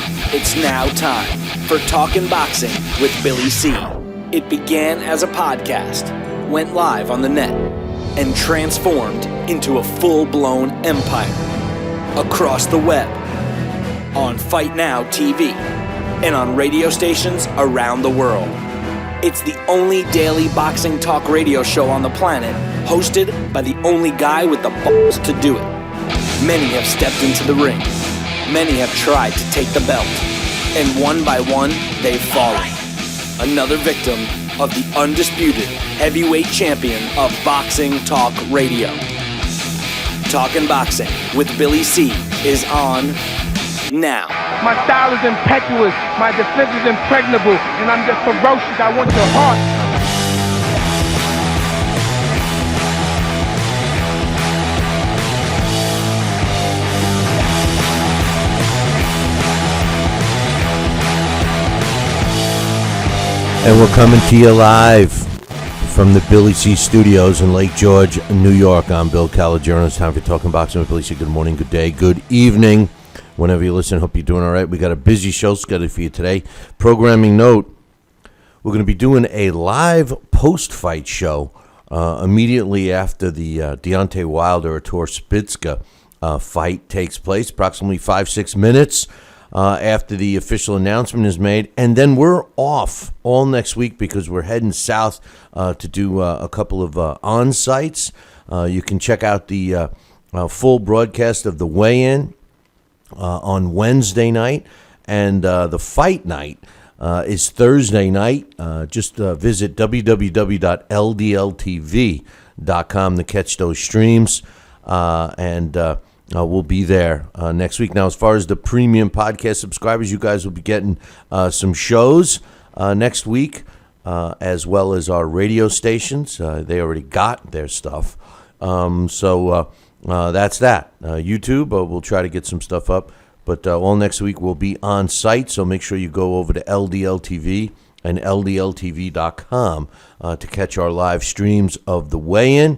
It's now time for Talkin' Boxing with Billy C. It began as a podcast, went live on the net, and transformed into a full-blown empire. Across the web, on Fight Now TV, and on radio stations around the world. It's the only daily boxing talk radio show on the planet, hosted by the only guy with the balls to do it. Many have stepped into the ring. Many have tried to take the belt. And one by one, they've fallen. Another victim of the undisputed heavyweight champion of boxing talk radio. Talkin' Boxing with Billy C is on now. My style is impetuous, my defense is impregnable, and I'm just ferocious. I want your heart. And we're coming to you live from the Billy C Studios in Lake George, New York. I'm Bill Calagiano. It's time for Talking Boxing with Billy C. Good morning, good day, good evening. Whenever you listen, hope you're doing all right. We got a busy show scheduled for you today. Programming note, we're going to be doing a live post-fight show immediately after the Deontay Wilder-Szpilka fight takes place, approximately 5-6 minutes after the official announcement is made. And then we're off all next week because we're heading south to do a couple of on-sites. You can check out the full broadcast of the weigh-in on Wednesday night, and the fight night is Thursday night. Just visit www.ldltv.com to catch those streams, and we'll be there next week. Now, as far as the premium podcast subscribers, you guys will be getting some shows next week, as well as our radio stations. They already got their stuff. So that's that. YouTube, we'll try to get some stuff up. But all next week we'll be on site, so make sure you go over to LDLTV and LDLTV.com to catch our live streams of the weigh-in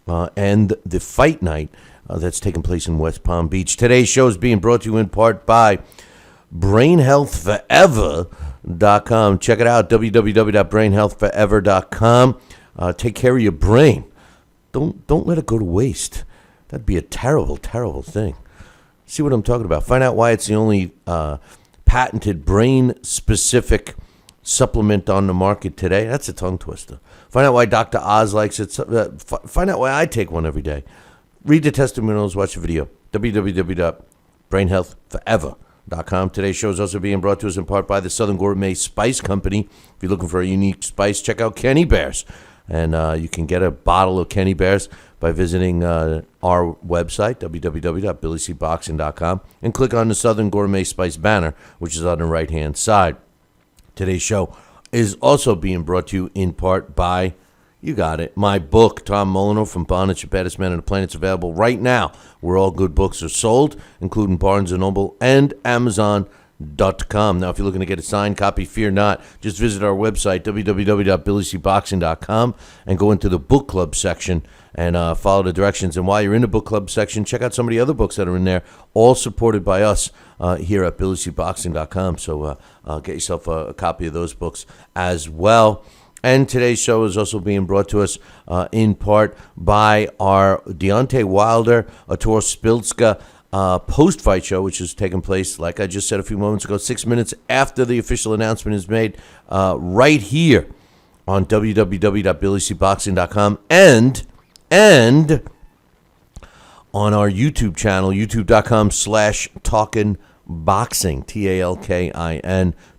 and the fight night that's taking place in West Palm Beach. Today's show is being brought to you in part by BrainHealthForever.com. Check it out, www.brainhealthforever.com. Take care of your brain. Don't let it go to waste. That'd be a terrible, terrible thing. See what I'm talking about? Find out why it's the only patented brain-specific supplement on the market today. That's a tongue twister. Find out why Dr. Oz likes it. Find out why I take one every day. Read the testimonials, watch the video. www.brainhealthforever.com. Today's show is also being brought to us in part by the Southern Gourmet Spice Company. If you're looking for a unique spice, check out Kenny Bears. And you can get a bottle of Kenny Bears by visiting our website, www.billycboxing.com, and click on the Southern Gourmet Spice banner, which is on the right-hand side. Today's show is also being brought to you in part by, you got it, my book, Tom Molyneux from Bonnets, Your Baddest Man on the Planet. It's available right now where all good books are sold, including Barnes & Noble and Amazon.com. Now, if you're looking to get a signed copy, fear not. Just visit our website, www.billycboxing.com, and go into the book club section and follow the directions. And while you're in the book club section, check out some of the other books that are in there, all supported by us here at billycboxing.com. So get yourself a copy of those books as well. And today's show is also being brought to us in part by our Deontay Wilder-Szpilka post-fight show, which is taking place, like I just said a few moments ago, 6 minutes after the official announcement is made, right here on www.billycboxing.com and on our YouTube channel, youtube.com/talkinboxing,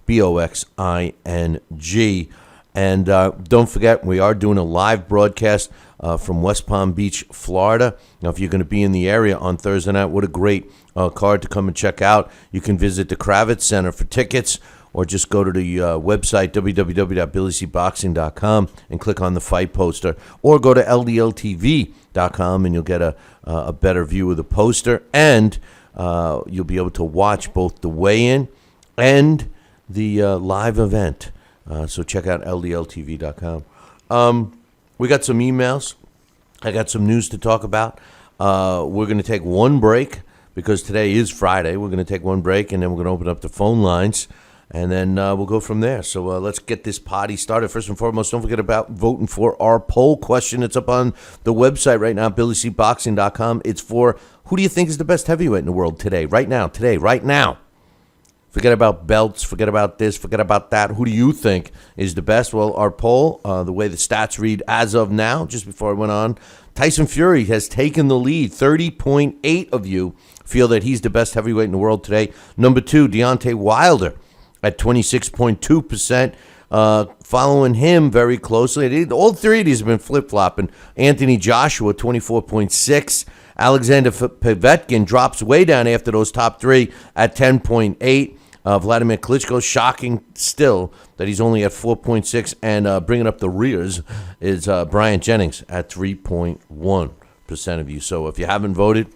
TALKINBOXING. And don't forget, we are doing a live broadcast from West Palm Beach, Florida. Now, if you're going to be in the area on Thursday night, what a great card to come and check out. You can visit the Kravitz Center for tickets, or just go to the website, www.billycboxing.com, and click on the fight poster. Or go to ldltv.com, and you'll get a better view of the poster. And you'll be able to watch both the weigh-in and the live event. So check out ldltv.com. We got some emails. I got some news to talk about. We're going to take one break because today is Friday. We're going to take one break, and then we're going to open up the phone lines, and then we'll go from there. So let's get this party started. First and foremost, don't forget about voting for our poll question. It's up on the website right now, BillyCBoxing.com. It's for who do you think is the best heavyweight in the world today, right now. Forget about belts, forget about this, forget about that. Who do you think is the best? Well, our poll, the way the stats read as of now, just before I went on, Tyson Fury has taken the lead. 30.8 of you feel that he's the best heavyweight in the world today. Number 2, Deontay Wilder at 26.2%. Following him very closely. All three of these have been flip-flopping. Anthony Joshua, 24.6. Alexander Povetkin drops way down after those top three at 10.8. Vladimir Klitschko, shocking still that he's only at 4.6. And bringing up the rears is Brian Jennings at 3.1% of you. So if you haven't voted,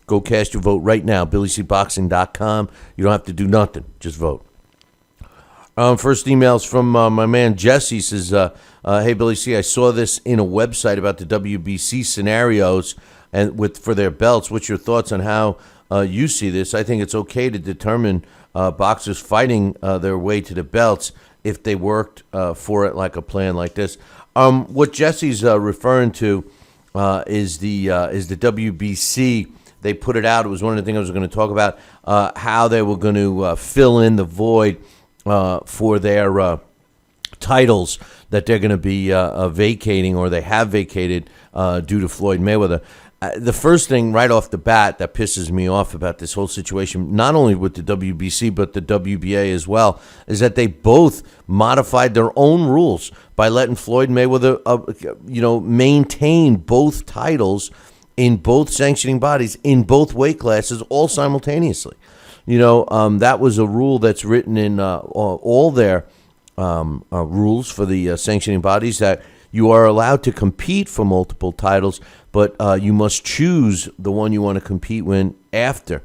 go cast your vote right now, BillyCBoxing.com. You don't have to do nothing. Just vote. First email's from my man Jesse. He says, hey, Billy C., I saw this in a website about the WBC scenarios and for their belts. What's your thoughts on how you see this? I think it's okay to determine boxers fighting their way to the belts if they worked for it like a plan like this. What Jesse's referring to is the WBC. They put it out. It was one of the things I was going to talk about, how they were going to fill in the void for their titles that they're going to be vacating, or they have vacated due to Floyd Mayweather. The first thing right off the bat that pisses me off about this whole situation, not only with the WBC but the WBA as well, is that they both modified their own rules by letting Floyd Mayweather, maintain both titles in both sanctioning bodies in both weight classes all simultaneously. That was a rule that's written in all their rules for the sanctioning bodies, that you are allowed to compete for multiple titles, but you must choose the one you want to compete with after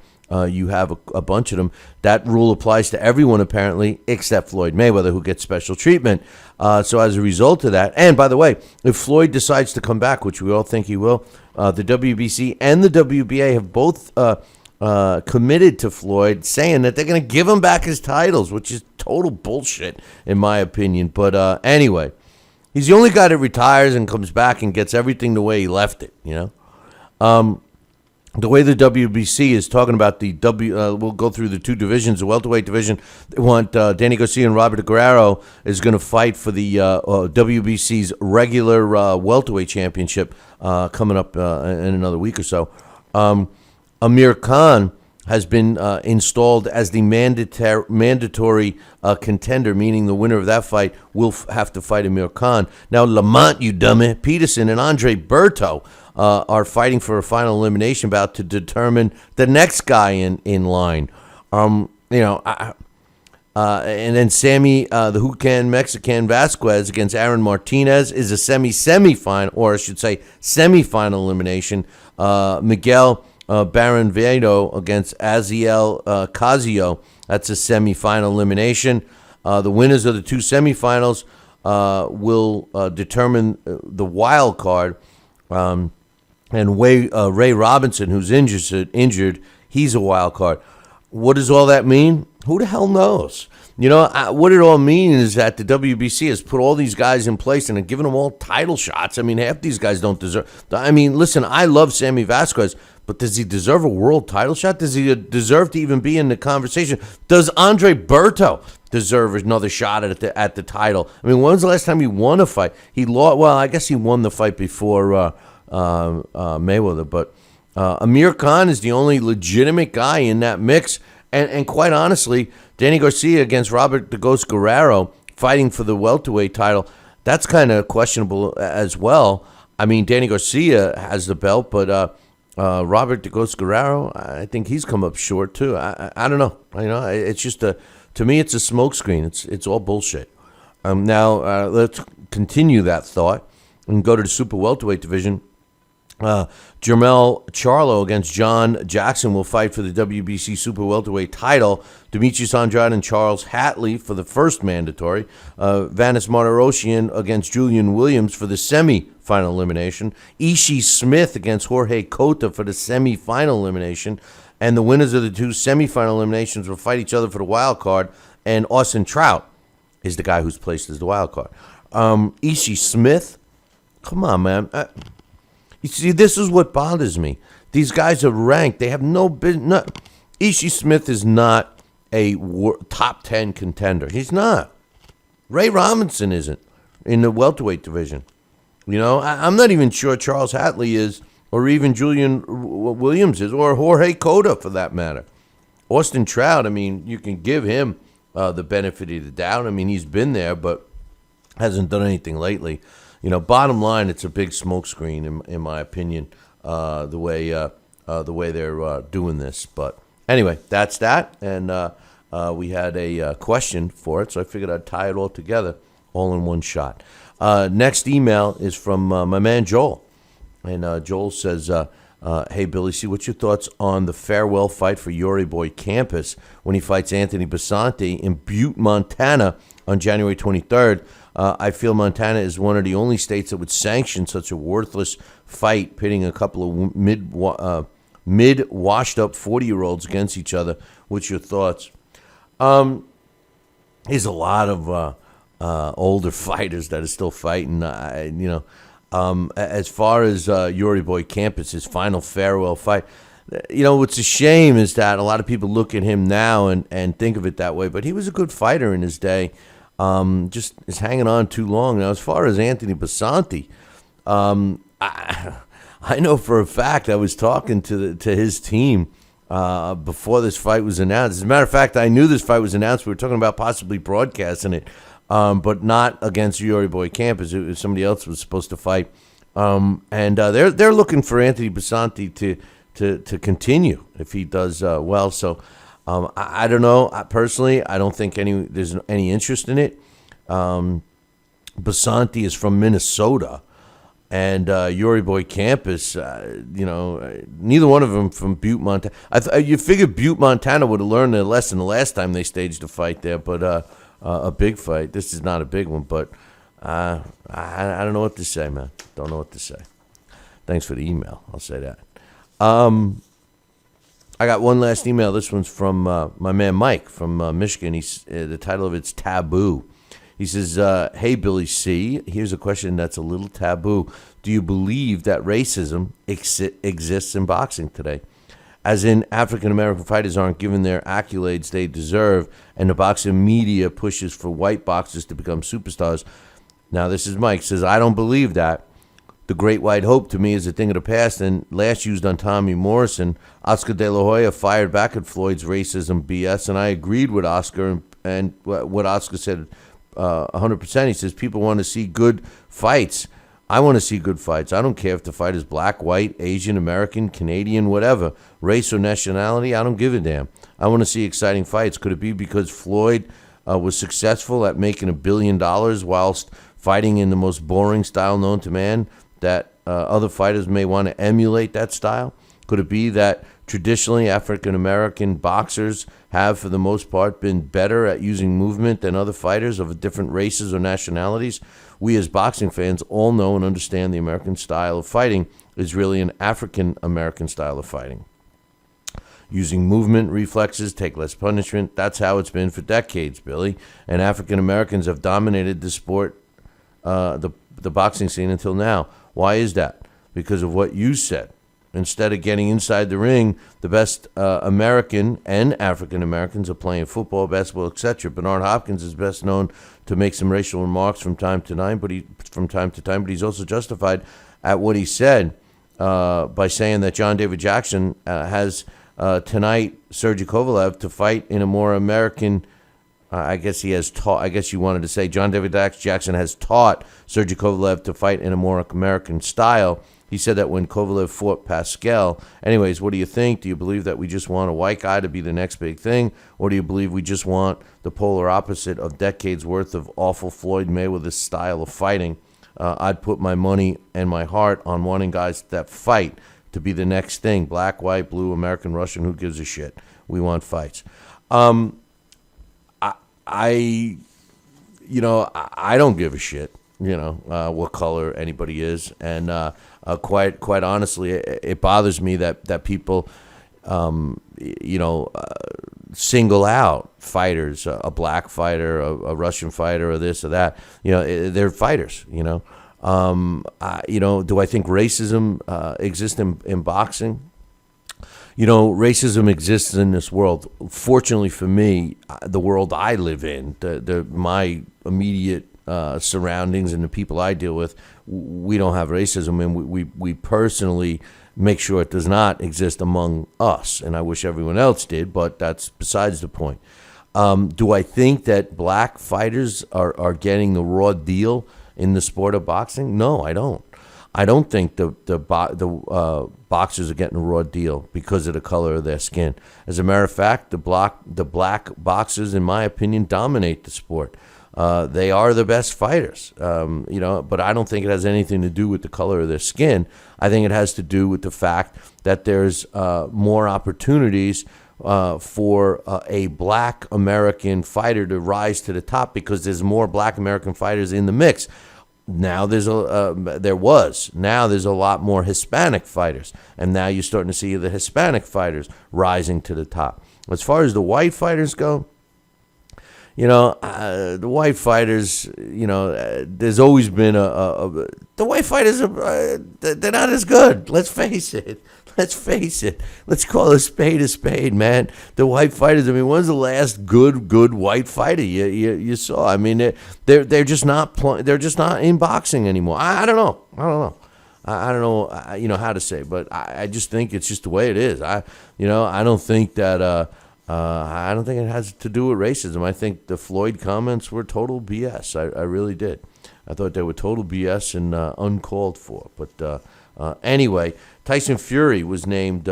you have a bunch of them. That rule applies to everyone, apparently, except Floyd Mayweather, who gets special treatment. So as a result of that, and by the way, if Floyd decides to come back, which we all think he will, the WBC and the WBA have both committed to Floyd, saying that they're going to give him back his titles, which is total bullshit, in my opinion. But anyway, he's the only guy that retires and comes back and gets everything the way he left it, The way the WBC is talking about we'll go through the two divisions. The welterweight division, they want Danny Garcia and Robert Guerrero is going to fight for the WBC's regular welterweight championship coming up in another week or so. Amir Khan has been installed as the mandatory contender, meaning the winner of that fight will have to fight Amir Khan. Now, Lamont, you dummy, Peterson and Andre Berto are fighting for a final elimination bout to determine the next guy in line. And then Sammy, the Hucan Mexican Vasquez against Aaron Martinez is a semifinal, or I should say semifinal elimination. Miguel Baranvedo against Aziel Casio, that's a semifinal elimination. The winners of the two semifinals will determine the wild card. And Ray Robinson, who's injured, he's a wild card. What does all that mean? Who the hell knows? What it all means is that the WBC has put all these guys in place and have given them all title shots. I mean, half these guys don't deserve. I mean, listen, I love Sammy Vasquez, but does he deserve a world title shot? Does he deserve to even be in the conversation? Does Andre Berto deserve another shot at the title? I mean, when was the last time he won a fight? He lost. Well, I guess he won the fight before Mayweather, but Amir Khan is the only legitimate guy in that mix. And quite honestly, Danny Garcia against Robert the Ghost Guerrero fighting for the welterweight title, that's kind of questionable as well. I mean, Danny Garcia has the belt, but Robert the Ghost Guerrero, I think he's come up short too. I don't know. It's just to me, it's a smokescreen. It's all bullshit. Now let's continue that thought and go to the super welterweight division. Jermell Charlo against John Jackson will fight for the WBC super welterweight title. Demetrius Andrade and Charles Hatley for the first mandatory. Vanis Martirosyan against Julian Williams for the semi-final elimination. Ishii Smith against Jorge Cota for the semi-final elimination. And the winners of the 2 semifinal eliminations will fight each other for the wild card. And Austin Trout is the guy who's placed as the wild card. Ishii Smith, come on, man. You see, this is what bothers me. These guys are ranked. They have no business. Ishii Smith is not a top 10 contender. He's not. Ray Robinson isn't in the welterweight division. You know, I'm not even sure Charles Hatley is, or even Julian Williams is, or Jorge Cota for that matter. Austin Trout, I mean, you can give him the benefit of the doubt. I mean, he's been there, but hasn't done anything lately. You know, bottom line, it's a big smokescreen, in my opinion, the way they're doing this. But anyway, that's that. And we had a question for it, so I figured I'd tie it all together, all in one shot. Next email is from my man Joel. And Joel says, hey, Billy C., what's your thoughts on the farewell fight for Yuri Boy Campus when he fights Anthony Basanti in Butte, Montana on January 23rd? I feel Montana is one of the only states that would sanction such a worthless fight, pitting a couple of mid-washed-up 40-year-olds against each other. What's your thoughts? There's a lot of older fighters that are still fighting. As far as Yuri Boy Campus' final farewell fight, you know, what's a shame is that a lot of people look at him now and think of it that way, but he was a good fighter in his day. Just is hanging on too long. Now, as far as Anthony Basanti, I know for a fact I was talking to his team before this fight was announced. As a matter of fact, I knew this fight was announced. We were talking about possibly broadcasting it, but not against Yuri Boy Campus. It was somebody else was supposed to fight, and they're looking for Anthony Basanti to continue if he does well. So. I don't know. Personally, I don't think there's any interest in it. Basanti is from Minnesota, and Yuri Boy Campus, neither one of them from Butte, Montana. You figured Butte, Montana would have learned their lesson the last time they staged a fight there, but a big fight. This is not a big one, but I don't know what to say, man. Don't know what to say. Thanks for the email. I'll say that. I got one last email. This one's from my man Mike from Michigan. The title of it's Taboo. He says, hey, Billy C., here's a question that's a little taboo. Do you believe that racism exists in boxing today? As in, African-American fighters aren't given their accolades they deserve, and the boxing media pushes for white boxers to become superstars. Now, this is Mike. Says, I don't believe that. The Great White Hope, to me, is a thing of the past and last used on Tommy Morrison. Oscar De La Hoya fired back at Floyd's racism BS, and I agreed with Oscar and what Oscar said 100%. He says people want to see good fights. I want to see good fights. I don't care if the fight is black, white, Asian, American, Canadian, whatever, race or nationality. I don't give a damn. I want to see exciting fights. Could it be because Floyd was successful at making $1 billion whilst fighting in the most boring style known to man, that other fighters may want to emulate that style? Could it be that traditionally African-American boxers have, for the most part, been better at using movement than other fighters of different races or nationalities? We as boxing fans all know and understand the American style of fighting is really an African-American style of fighting. Using movement, reflexes, take less punishment. That's how it's been for decades, Billy. And African-Americans have dominated the sport, the boxing scene until now. Why is that? Because of what you said. Instead of getting inside the ring, the best American and African Americans are playing football, basketball, etc. Bernard Hopkins is best known to make some racial remarks from time to time, but he's also justified at what he said by saying that John David Jackson has tonight Sergey Kovalev to fight in a more American. I guess he has taught. I guess you wanted to say John David Jackson has taught Sergey Kovalev to fight in a more American style. He said that when Kovalev fought Pascal. Anyways, what do you think? Do you believe that we just want a white guy to be the next big thing? Or do you believe we just want the polar opposite of decades worth of awful Floyd Mayweather style of fighting? I'd put my money and my heart on wanting guys that fight to be the next thing. Black, white, blue, American, Russian, who gives a shit? We want fights. I don't give a shit, what color anybody is. And quite honestly, it bothers me that people, single out fighters, a black fighter, a Russian fighter, or this or that. They're fighters. Do I think racism exists in boxing? Racism exists in this world. Fortunately for me, the world I live in, my immediate surroundings and the people I deal with, we don't have racism, and we personally make sure it does not exist among us. And I wish everyone else did, but that's besides the point. Do I think that black fighters are getting the raw deal in the sport of boxing? No, I don't. I don't think the boxers are getting a raw deal because of the color of their skin. As a matter of fact, the black boxers, in my opinion, dominate the sport. They are the best fighters, but I don't think it has anything to do with the color of their skin. I think it has to do with the fact that there's more opportunities for a black American fighter to rise to the top because there's more black American fighters in the mix. Now there's a lot more Hispanic fighters, and now you're starting to see the Hispanic fighters rising to the top. As far as the white fighters go, the white fighters, there's always been the white fighters they're not as good. Let's face it. Let's call a spade, man. The white fighters. I mean, when's the last good white fighter you saw? I mean, they're just not they're just not in boxing anymore. I don't know. I don't know. How to say, but I just think it's just the way it is. I don't think that. I don't think it has to do with racism. I think the Floyd comments were total BS. I really did. I thought they were total BS and uncalled for. But anyway, Tyson Fury was named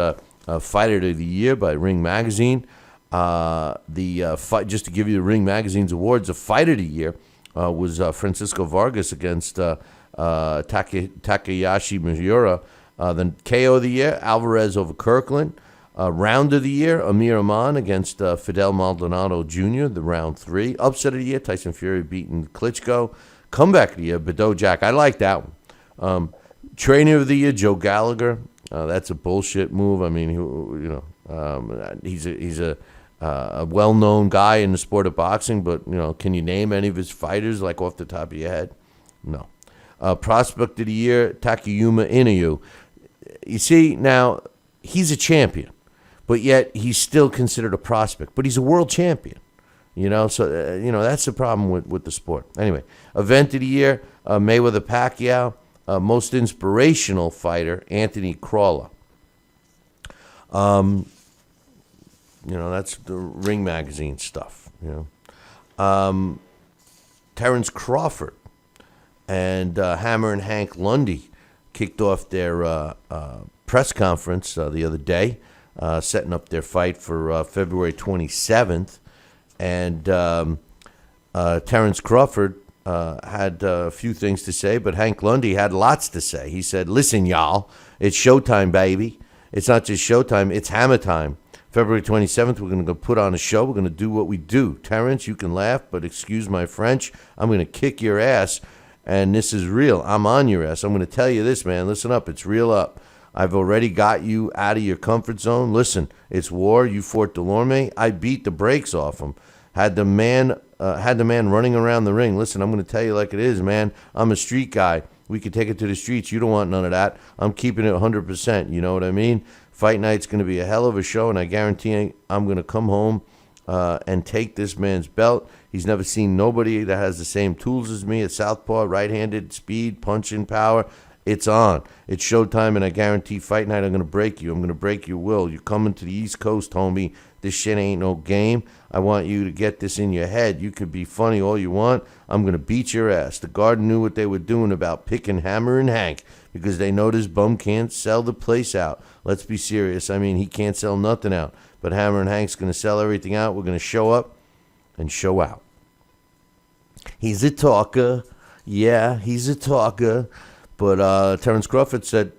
Fighter of the Year by Ring Magazine. Just to give you the Ring Magazine's awards, the Fighter of the Year was Francisco Vargas against Takayashi Miura. Then KO of the Year, Alvarez over Kirkland. Round of the Year, Amir Aman against Fidel Maldonado Jr., the round 3. Upset of the Year, Tyson Fury beating Klitschko. Comeback of the Year, Badou Jack. I like that one. Trainer of the Year, Joe Gallagher. That's a bullshit move. I mean, he's a well-known guy in the sport of boxing, but, can you name any of his fighters, like off the top of your head? No. Prospect of the Year, Takayuma Inoue. You see, now, he's a champion. But yet he's still considered a prospect. But he's a world champion, So that's the problem with the sport. Anyway, event of the year: Mayweather Pacquiao. Most inspirational fighter: Anthony Crawler. That's the Ring Magazine stuff. Terrence Crawford and Hammer and Hank Lundy kicked off their press conference the other day. Setting up their fight for February 27th. And Terrence Crawford had a few things to say, but Hank Lundy had lots to say. He said, listen, y'all, it's showtime, baby. It's not just showtime, it's hammer time. February 27th, we're going to go put on a show. We're going to do what we do. Terrence, you can laugh, but excuse my French. I'm going to kick your ass, and this is real. I'm on your ass. I'm going to tell you this, man. Listen up. It's real up. I've already got you out of your comfort zone. Listen, it's war. You fought Delorme. I beat the brakes off him. Had the man running around the ring. Listen, I'm going to tell you like it is, man. I'm a street guy. We could take it to the streets. You don't want none of that. I'm keeping it 100%. You know what I mean? Fight night's going to be a hell of a show, and I guarantee I'm going to come home and take this man's belt. He's never seen nobody that has the same tools as me at southpaw, right-handed, speed, punching power. It's on. It's showtime, and I guarantee fight night I'm going to break you. I'm going to break your will. You're coming to the East Coast, homie. This shit ain't no game. I want you to get this in your head. You could be funny all you want. I'm going to beat your ass. The Garden knew what they were doing about picking Hammer and Hank because they know this bum can't sell the place out. Let's be serious. I mean, he can't sell nothing out. But Hammer and Hank's going to sell everything out. We're going to show up and show out. He's a talker. Yeah, he's a talker. But Terrence Crawford said,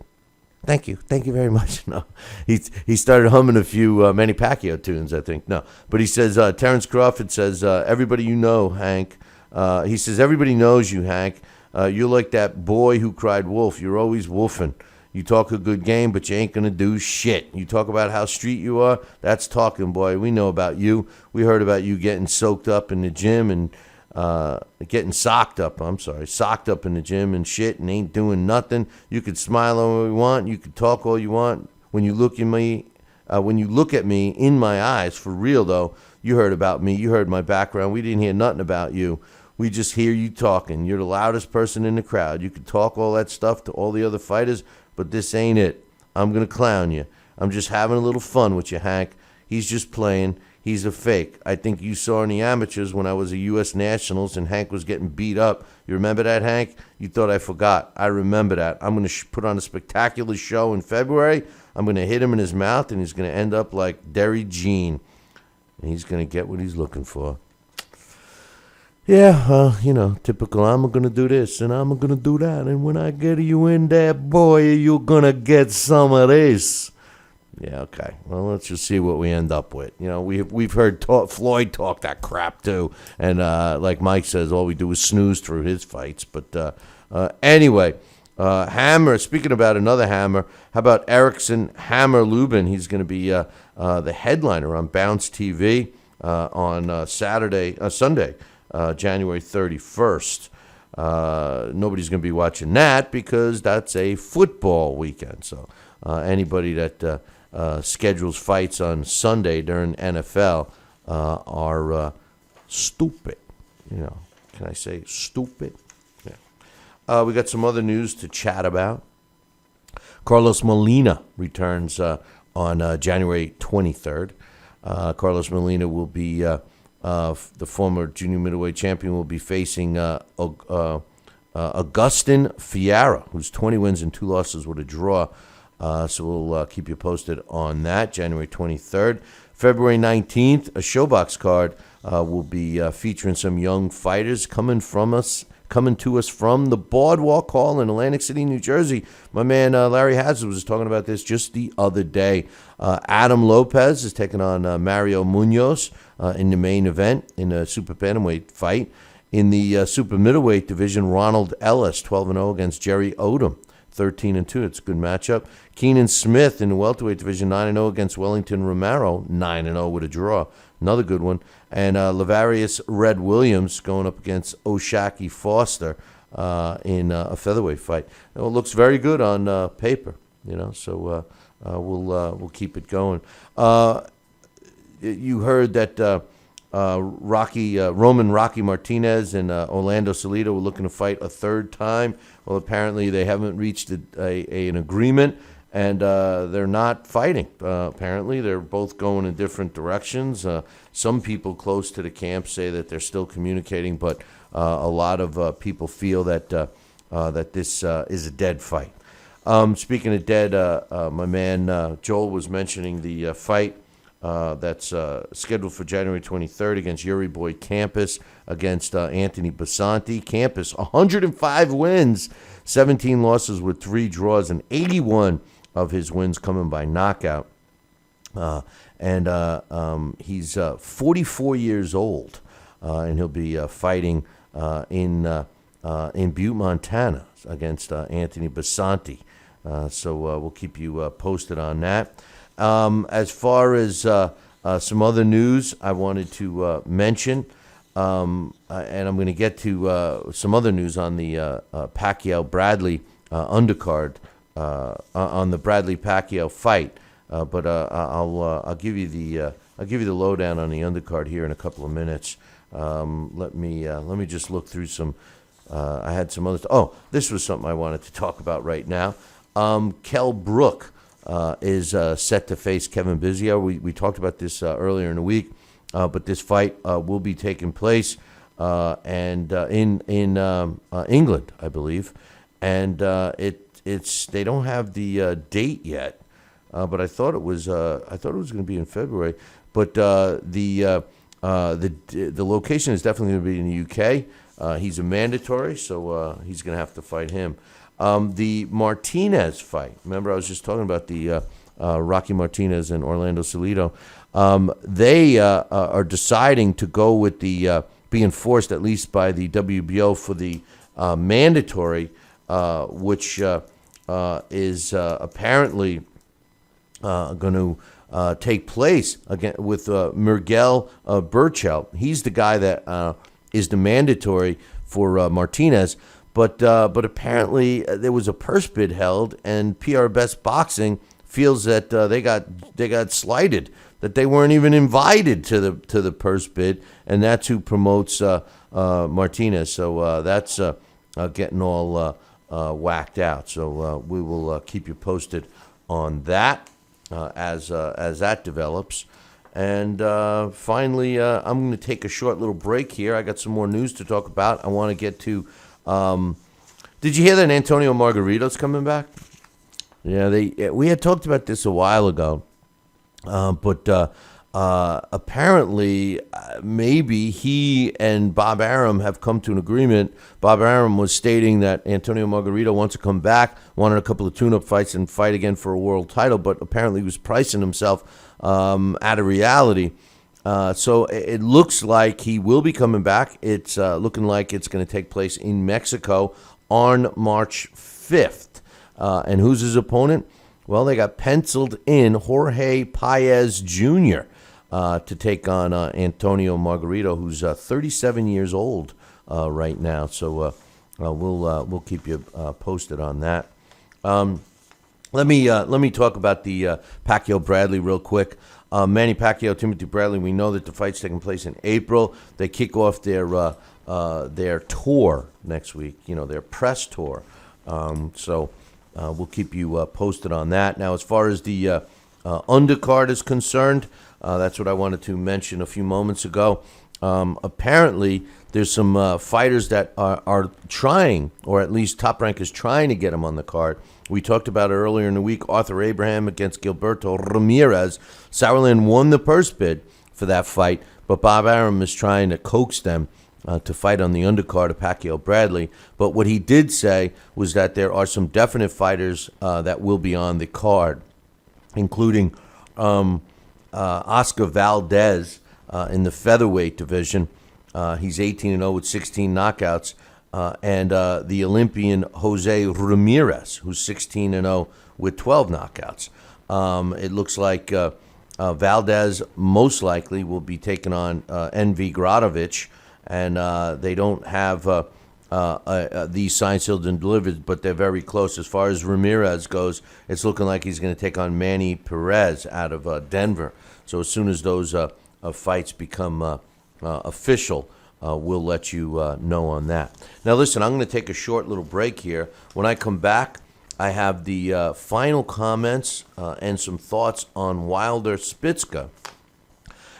thank you very much. No, he started humming a few Manny Pacquiao tunes, I think. No, but he says, Terrence Crawford says, everybody you know, Hank. He says, everybody knows you, Hank. You're like that boy who cried wolf. You're always wolfing. You talk a good game, but you ain't going to do shit. You talk about how street you are, that's talking, boy. We know about you. We heard about you getting soaked up in the gym and socked up in the gym and shit and ain't doing nothing. You could smile all you want. You could talk all you want. When you look at me in my eyes, for real, though, you heard about me. You heard my background. We didn't hear nothing about you. We just hear you talking. You're the loudest person in the crowd. You could talk all that stuff to all the other fighters, but this ain't it. I'm going to clown you. I'm just having a little fun with you, Hank. He's just playing. He's a fake. I think you saw in the amateurs when I was a U.S. Nationals and Hank was getting beat up. You remember that, Hank? You thought I forgot. I remember that. I'm going to put on a spectacular show in February. I'm going to hit him in his mouth, and he's going to end up like Derry Jean. And he's going to get what he's looking for. Yeah, typical. I'm going to do this and I'm going to do that. And when I get you in there, boy, you're going to get some of this. Yeah, okay. Well, let's just see what we end up with. We've heard Floyd talk that crap, too. And like Mike says, all we do is snooze through his fights. But anyway, Hammer, speaking about another Hammer, how about Erickson Hammer Lubin? He's going to be the headliner on Bounce TV on Sunday. January 31st. Nobody's going to be watching that because that's a football weekend. So anybody that schedules fights on Sunday during NFL are stupid. Can I say stupid? Yeah. We got some other news to chat about. Carlos Molina returns on January 23rd. Carlos Molina will be... the former junior middleweight champion will be facing Augustin Fiara, who's 20 wins and 2 losses with a draw. So we'll keep you posted on that, January 23rd. February 19th, a ShowBox card will be featuring some young fighters coming to us from the Boardwalk Hall in Atlantic City, New Jersey. My man Larry Hazard was talking about this just the other day. Adam Lopez is taking on Mario Munoz in the main event in a super bantamweight fight. In the super middleweight division, Ronald Ellis, 12-0 against Jerry Odom, 13-2. It's a good matchup. Keenan Smith in the welterweight division, 9-0 against Wellington Romero, 9-0 with a draw. Another good one. And Lavarius Red Williams going up against Oshaki Foster in a featherweight fight. It looks very good on paper, so we'll keep it going. You heard that Roman Rocky Martinez and Orlando Salido were looking to fight a third time. Well, apparently they haven't reached an agreement, and they're not fighting. Apparently they're both going in different directions. Some people close to the camp say that they're still communicating, but a lot of people feel that this is a dead fight. Speaking of dead, my man Joel was mentioning the fight that's scheduled for January 23rd against Yuri Boy Campos against Anthony Basanti. Campos, 105 wins, 17 losses with 3 draws, and 81 of his wins coming by knockout. He's 44 years old, and he'll be fighting in Butte, Montana against Anthony Basanti. So we'll keep you posted on that. As far as some other news I wanted to mention, and I'm going to get to some other news on the Pacquiao-Bradley undercard, on the Bradley-Pacquiao fight. But I'll give you the lowdown on the undercard here in a couple of minutes. Let me just look through some. I had some other. This was something I wanted to talk about right now. Kell Brook is set to face Kevin Biggio. We talked about this earlier in the week, but this fight will be taking place in England, I believe, and they don't have the date yet, but I thought it was going to be in February, but the location is definitely going to be in the UK. He's a mandatory, so he's going to have to fight him. The Martinez fight. Remember, I was just talking about the Rocky Martinez and Orlando Salido. They are deciding to go with the being forced, at least by the WBO, for the mandatory, which is apparently going to take place again with Miguel Burchell. He's the guy that is the mandatory for Martinez. But apparently there was a purse bid held, and PR Best Boxing feels that they got slighted, that they weren't even invited to the purse bid, and that's who promotes Martinez. So that's getting all whacked out. So we will keep you posted on that as that develops. And finally, I'm going to take a short little break here. I got some more news to talk about. I want to get to. Did you hear that Antonio Margarito's coming back? Yeah, we had talked about this a while ago, but apparently maybe he and Bob Arum have come to an agreement. Bob Arum was stating that Antonio Margarito wants to come back, wanted a couple of tune-up fights and fight again for a world title, but apparently he was pricing himself out of reality. So it looks like he will be coming back. It's looking like it's going to take place in Mexico on March 5th. And who's his opponent? Well, they got penciled in Jorge Paez Jr. To take on Antonio Margarito, who's 37 years old right now. So we'll keep you posted on that. Let me talk about the Pacquiao Bradley real quick. Manny Pacquiao, Timothy Bradley. We know that the fight's taking place in April. They kick off their tour next week. You know, their press tour. So we'll keep you posted on that. Now, as far as the undercard is concerned, that's what I wanted to mention a few moments ago. Apparently, there's some fighters that are trying, or at least Top Rank is trying to get them on the card. We talked about it earlier in the week. Arthur Abraham against Gilberto Ramirez. Sauerland won the purse bid for that fight, but Bob Arum is trying to coax them to fight on the undercard of Pacquiao Bradley. But what he did say was that there are some definite fighters that will be on the card, including Oscar Valdez in the featherweight division. He's 18-0 with 16 knockouts. And the Olympian Jose Ramirez, who's 16-0 with 12 knockouts. It looks like Valdez most likely will be taking on Envy Gradovic, and they don't have these signed, sealed, and delivered, but they're very close. As far as Ramirez goes, it's looking like he's going to take on Manny Perez out of Denver. So as soon as those fights become official, we'll let you know on that. Now, listen, I'm going to take a short little break here. When I come back, I have the final comments and some thoughts on Wilder-Szpilka.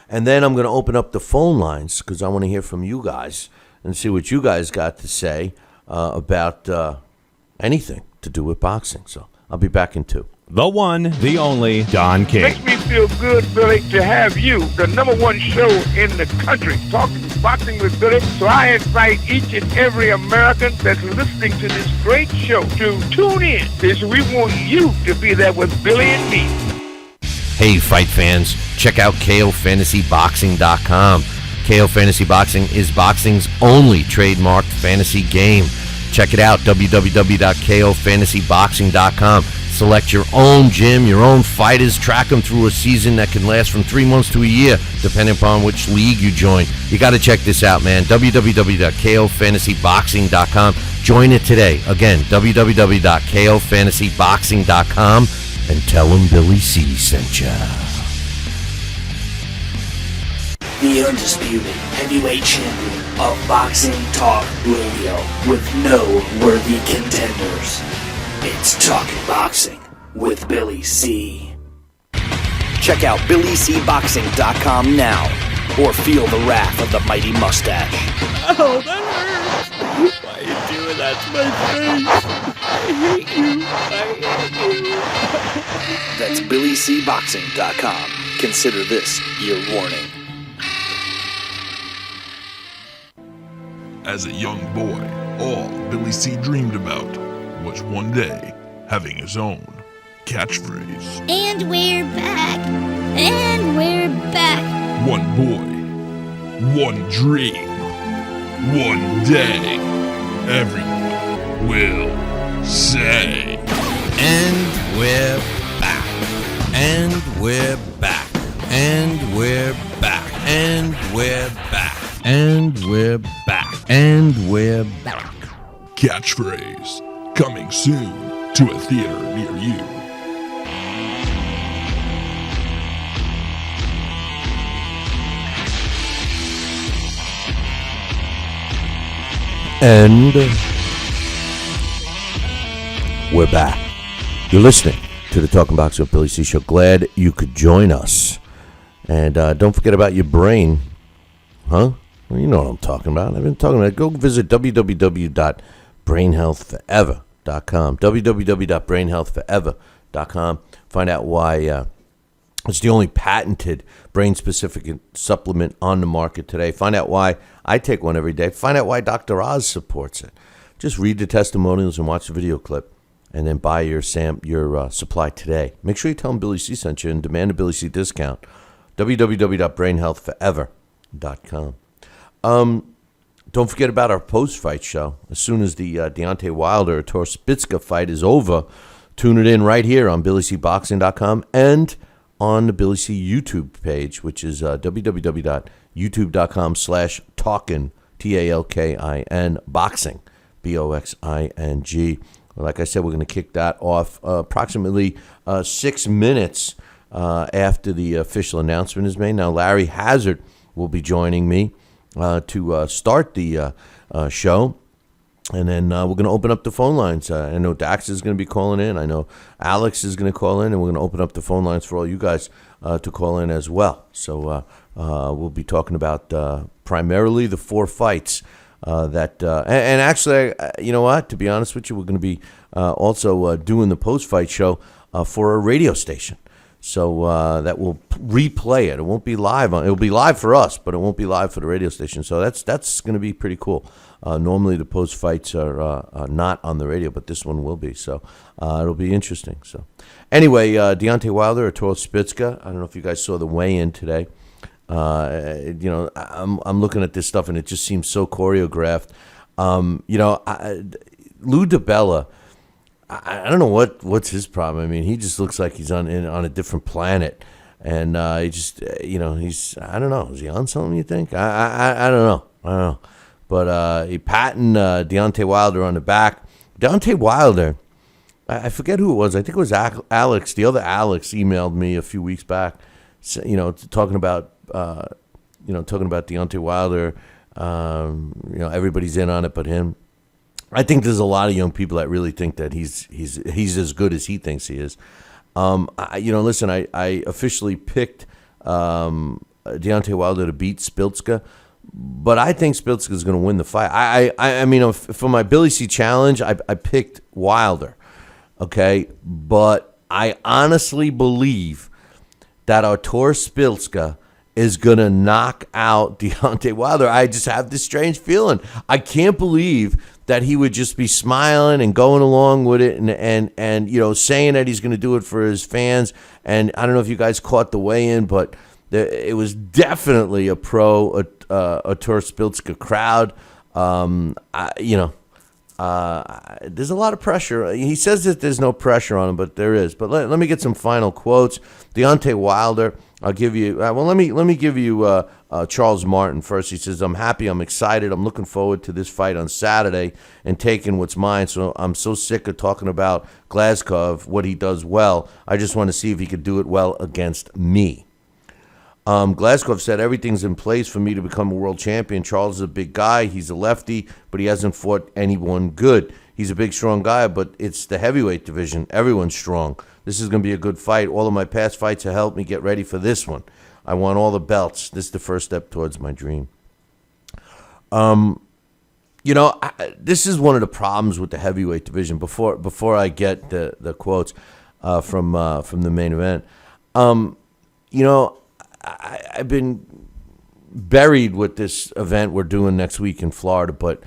And then I'm going to open up the phone lines because I want to hear from you guys and see what you guys got to say about anything to do with boxing. So I'll be back in 2. The one, the only, Don King. Makes me feel good, Billy, to have you, the #1 show in the country, talking boxing with Billy. So I invite each and every American that's listening to this great show to tune in, because we want you to be there with Billy and me. Hey, fight fans, check out KOFantasyBoxing.com. KO Fantasy Boxing is boxing's only trademarked fantasy game. Check it out, www.KOFantasyBoxing.com. Select your own gym, your own fighters, track them through a season that can last from 3 months to a year, depending upon which league you join. You got to check this out, man. www.KOFantasyBoxing.com. Join it today. Again, www.KOFantasyBoxing.com, and tell them Billy C sent ya. The undisputed heavyweight champion of Boxing Talk Radio with no worthy contenders. It's Talking Boxing with Billy C. Check out BillyCBoxing.com now, or feel the wrath of the mighty mustache. Oh, that hurts. Why are you doing that to my face? I hate you. That's BillyCBoxing.com. Consider this your warning. As a young boy, all Billy C dreamed about was one day having his own catchphrase. And we're back. And we're back. One boy, one dream, one day, everyone will say. And we're back. And we're back. And we're back. And we're back. And we're back. And we're back. Catchphrase, coming soon to a theater near you. And we're back. You're listening to the Talking Boxing with Billy C show. Glad you could join us. And don't forget about your brain. Huh? Well, you know what I'm talking about. I've been talking about it. Go visit www.brainhealthforever.com. www.brainhealthforever.com. Find out why it's the only patented brain-specific supplement on the market today. Find out why I take one every day. Find out why Dr. Oz supports it. Just read the testimonials and watch the video clip, and then buy your supply today. Make sure you tell them Billy C sent you and demand a Billy C discount. www.brainhealthforever.com. Don't forget about our post-fight show. As soon as the Deontay Wilder-Szpilka fight is over, tune it in right here on BillyCBoxing.com and on the Billy C YouTube page, which is www.youtube.com/talkin, TALKIN, boxing, BOXING. Like I said, we're going to kick that off approximately 6 minutes after the official announcement is made. Now, Larry Hazard will be joining me to start the show. And then we're going to open up the phone lines. I know Dax is going to be calling in. I know Alex is going to call in. And we're going to open up the phone lines for all you guys to call in as well. So we'll be talking about primarily the 4 fights that and actually, you know what? To be honest with you, we're going to be also doing the post-fight show for a radio station. So that will replay it. It won't be live. It'll be live for us, but it won't be live for the radio station. So that's going to be pretty cool. Normally the post fights are not on the radio, but this one will be. So it'll be interesting. So anyway, Deontay Wilder-Szpilka. I don't know if you guys saw the weigh-in today. I'm looking at this stuff and it just seems so choreographed. Lou DiBella. I don't know what's his problem. I mean, he just looks like he's on a different planet, and he just he's I don't know. Is he on something? You think? I don't know. But he patting Deontay Wilder on the back. Deontay Wilder, I forget who it was. I think it was Alex. The other Alex emailed me a few weeks back, talking about Deontay Wilder. Everybody's in on it but him. I think there's a lot of young people that really think that he's as good as he thinks he is. Listen, I officially picked Deontay Wilder to beat Szpilka, but I think Szpilka is going to win the fight. I mean, for my Billy C challenge, I picked Wilder, okay? But I honestly believe that Artur Szpilka is going to knock out Deontay Wilder. I just have this strange feeling. I can't believe that he would just be smiling and going along with it and saying that he's going to do it for his fans. And I don't know if you guys caught the weigh-in, but it was definitely a pro-Artur Szpilka crowd. There's a lot of pressure. He says that there's no pressure on him, but there is. But let me get some final quotes. Deontay Wilder, I'll give you. Let me give you Charles Martin first. He says, "I'm happy. I'm excited. I'm looking forward to this fight on Saturday and taking what's mine. So I'm so sick of talking about Glazkov, what he does well. I just want to see if he could do it well against me." Glazkov said, "Everything's in place for me to become a world champion. Charles is a big guy. He's a lefty, but he hasn't fought anyone good. He's a big, strong guy, but it's the heavyweight division. Everyone's strong. This is going to be a good fight. All of my past fights have helped me get ready for this one. I want all the belts. This is the first step towards my dream." This is one of the problems with the heavyweight division. Before I get the quotes from the main event, I've been buried with this event we're doing next week in Florida, but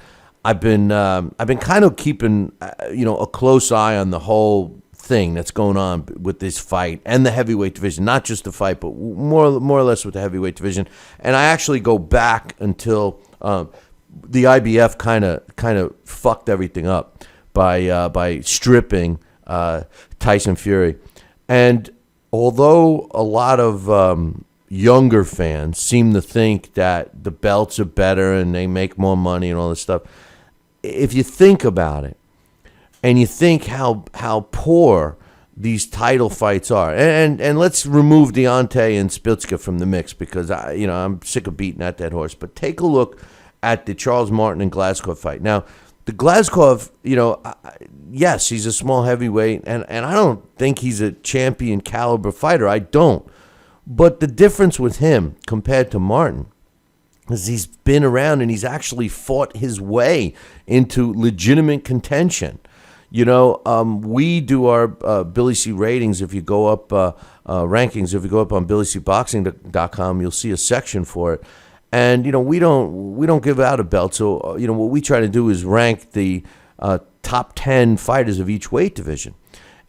I've been kind of keeping a close eye on the whole thing that's going on with this fight and the heavyweight division. Not just the fight, but more or less with the heavyweight division. And I actually go back until the IBF kind of fucked everything up by stripping Tyson Fury. And although a lot of younger fans seem to think that the belts are better and they make more money and all this stuff, if you think about it and you think how poor these title fights are, and let's remove Deontay and Szpilka from the mix because I'm sick of beating at that horse. But take a look at the Charles Martin and Glazkov fight. Now, the Glazkov, yes, he's a small heavyweight, and I don't think he's a champion caliber fighter. I don't. But the difference with him compared to Martin is he's been around and he's actually fought his way into legitimate contention. We do our Billy C ratings. If you go up rankings, if you go up on BillyCBoxing.com, you'll see a section for it. And we don't give out a belt. So what we try to do is rank the top 10 fighters of each weight division,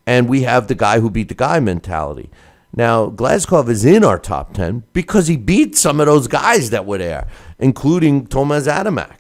and we have the guy who beat the guy mentality. Now, Glazkov is in our top 10 because he beat some of those guys that were there, including Tomasz Adamek.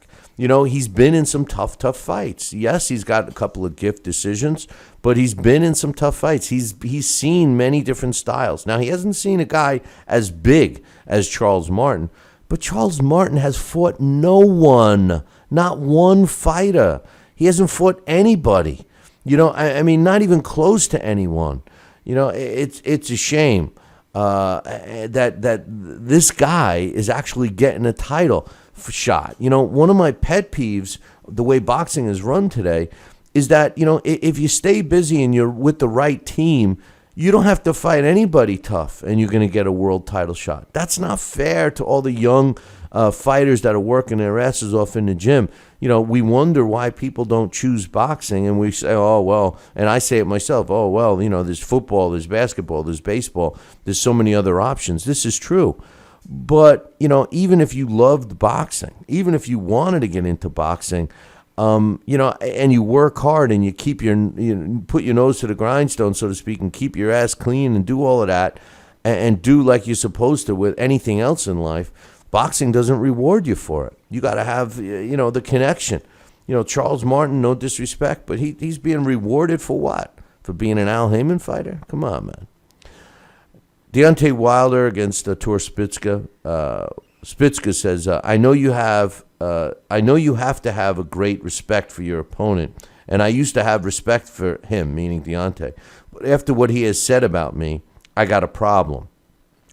He's been in some tough fights. Yes, he's got a couple of gift decisions, but he's been in some tough fights. He's seen many different styles. Now, he hasn't seen a guy as big as Charles Martin, but Charles Martin has fought no one, not one fighter. He hasn't fought anybody. Not even close to anyone. It's a shame that this guy is actually getting a title shot. One of my pet peeves, the way boxing is run today, is that, if you stay busy and you're with the right team, you don't have to fight anybody tough and you're going to get a world title shot. That's not fair to all the young fighters that are working their asses off in the gym. We wonder why people don't choose boxing, and we say, oh, well, and I say it myself, oh, well, there's football, there's basketball, there's baseball, there's so many other options. This is true. But, even if you loved boxing, even if you wanted to get into boxing, and you work hard and you keep put your nose to the grindstone, so to speak, and keep your ass clean and do all of that and do like you're supposed to with anything else in life, boxing doesn't reward you for it. You got to have, the connection. Charles Martin, no disrespect, but he's being rewarded for what? For being an Al Heyman fighter? Come on, man. Deontay Wilder against Artur Szpilka. Szpilka says, I know you have to have a great respect for your opponent, and I used to have respect for him, meaning Deontay. But after what he has said about me, I got a problem.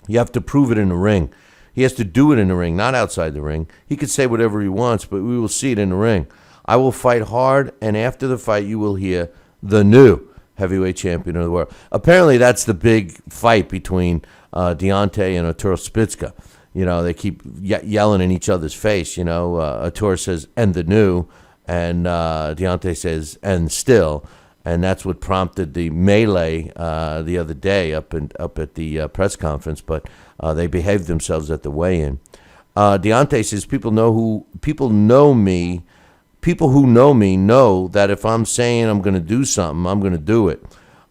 You have to prove it in the ring. He has to do it in the ring, not outside the ring. He could say whatever he wants, but we will see it in the ring. I will fight hard, and after the fight, you will hear the new heavyweight champion of the world. Apparently, that's the big fight between Deontay and Artur Szpilka. They keep yelling in each other's face. Artur says, and the new, and Deontay says, and still. And that's what prompted the melee the other day up at the press conference. But they behaved themselves at the weigh-in. Deontay says, people who know me know that if I'm saying I'm going to do something, I'm going to do it.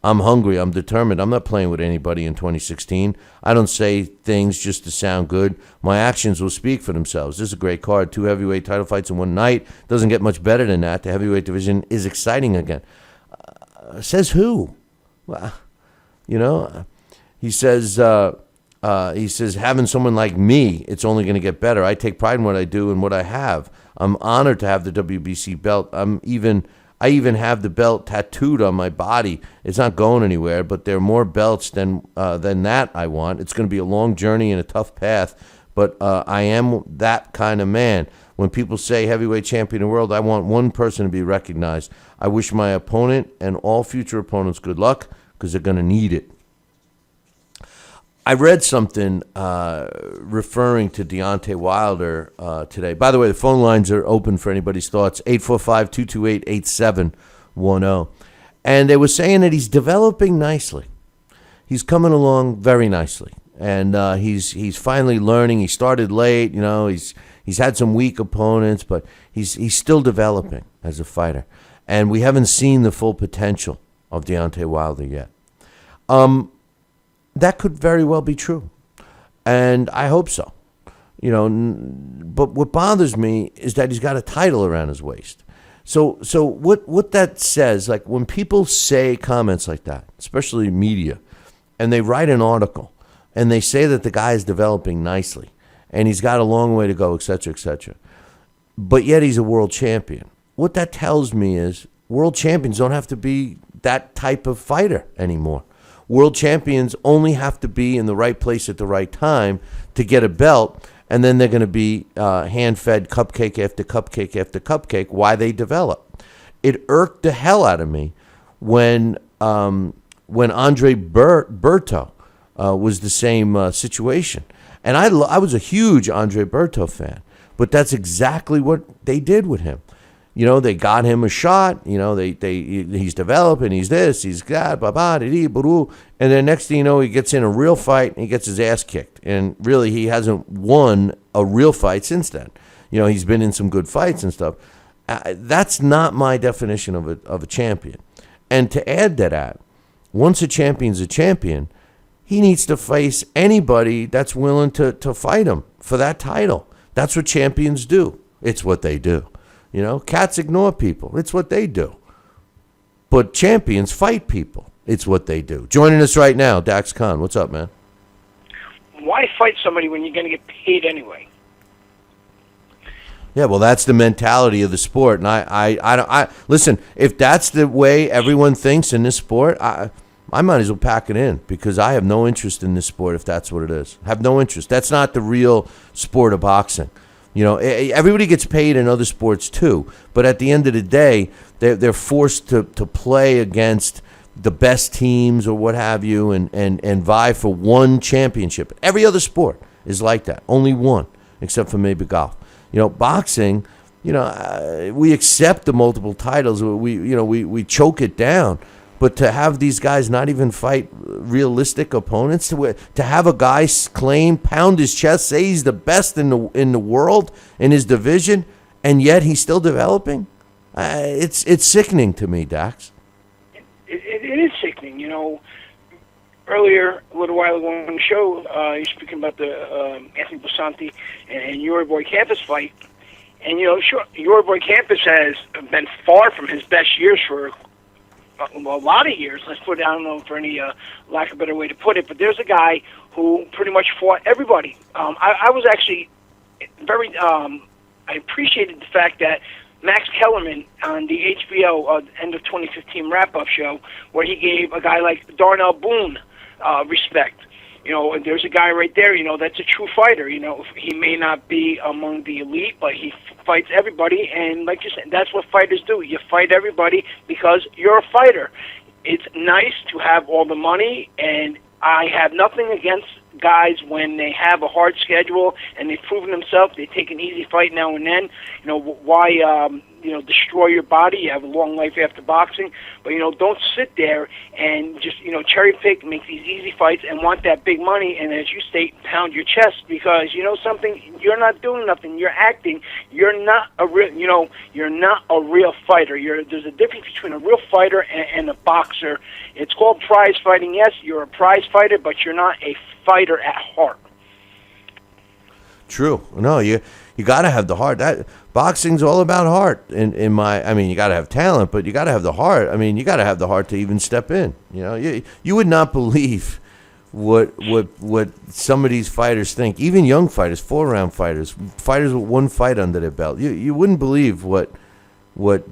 I'm hungry. I'm determined. I'm not playing with anybody in 2016. I don't say things just to sound good. My actions will speak for themselves. This is a great card. 2 heavyweight title fights in one night. Doesn't get much better than that. The heavyweight division is exciting again. Says who? Well, he says having someone like me, it's only going to get better. I take pride in what I do and what I have. I'm honored to have the WBC belt. I even have the belt tattooed on my body. It's not going anywhere, but there are more belts than that I want. It's going to be a long journey and a tough path, but I am that kind of man. When people say heavyweight champion of the world, I want one person to be recognized. I wish my opponent and all future opponents good luck because they're going to need it. I read something referring to Deontay Wilder today. By the way, the phone lines are open for anybody's thoughts, 845-228-8710. And they were saying that he's developing nicely. He's coming along very nicely. And he's finally learning. He started late, he's had some weak opponents, but he's still developing as a fighter. And we haven't seen the full potential of Deontay Wilder yet. That could very well be true, and I hope so. But what bothers me is that he's got a title around his waist. So what that says, like when people say comments like that, especially media, and they write an article and they say that the guy is developing nicely and he's got a long way to go, et cetera, but yet he's a world champion. What that tells me is world champions don't have to be that type of fighter anymore. World champions only have to be in the right place at the right time to get a belt, and then they're going to be hand-fed cupcake after cupcake after cupcake while they develop. It irked the hell out of me when Andre Berto was the same situation. And I was a huge Andre Berto fan, but that's exactly what they did with him. You know, they got him a shot. You know, he's developing. He's this. He's that. And then next thing you know, he gets in a real fight and he gets his ass kicked. And really, he hasn't won a real fight since then. You know, he's been in some good fights and stuff. That's not my definition of a champion. And to add to that, once a champion's a champion, he needs to face anybody that's willing to fight him for that title. That's what champions do. It's what they do. You know, cats ignore people. It's what they do. But champions fight people. It's what they do. Joining us right now, Dax Khan. What's up, man? Why fight somebody when you're going to get paid anyway? Yeah, well, that's the mentality of the sport. And I listen, if that's the way everyone thinks in this sport, I might as well pack it in because I have no interest in this sport if that's what it is. I have no interest. That's not the real sport of boxing. You know, everybody gets paid in other sports too, but at the end of the day, they're forced to play against the best teams or what have you and vie for one championship. Every other sport is like that. Only one, except for maybe golf. You know, boxing, you know, we accept the multiple titles. We choke it down. But to have these guys not even fight realistic opponents, to have a guy claim, pound his chest, say he's the best in the world in his division, and yet he's still developing, it's sickening to me, Dax. It is sickening. You know, earlier, a little while ago on the show, you're speaking about the Anthony Bosanti and your boy Campus fight. And, you know, sure, your boy Campus has been far from his best years for a lot of years. Let's put it, I don't know for any lack of a better way to put it, but there's a guy who pretty much fought everybody. I was actually very, I appreciated the fact that Max Kellerman on the HBO end of 2015 wrap-up show, where he gave a guy like Darnell Boone respect. You know, and there's a guy right there, you know, that's a true fighter. You know, he may not be among the elite, but he fights everybody. And like you said, that's what fighters do. You fight everybody because you're a fighter. It's nice to have all the money, and I have nothing against guys when they have a hard schedule and they've proven themselves. They take an easy fight now and then. You know, why destroy your body? You have a long life after boxing. But, you know, don't sit there and just, you know, cherry pick, make these easy fights and want that big money. And as you state, pound your chest because, you know something, you're not doing nothing. You're acting. You're not a real, you know, you're not a real fighter. There's a difference between a real fighter and a boxer. It's called prize fighting. Yes, you're a prize fighter, but you're not a fighter at heart. True. No, you got to have the heart. That boxing's all about heart. You got to have talent, but you got to have the heart. I mean, you got to have the heart to even step in. You know, you would not believe what some of these fighters think. Even young fighters, 4-round fighters with one fight under their belt. You wouldn't believe what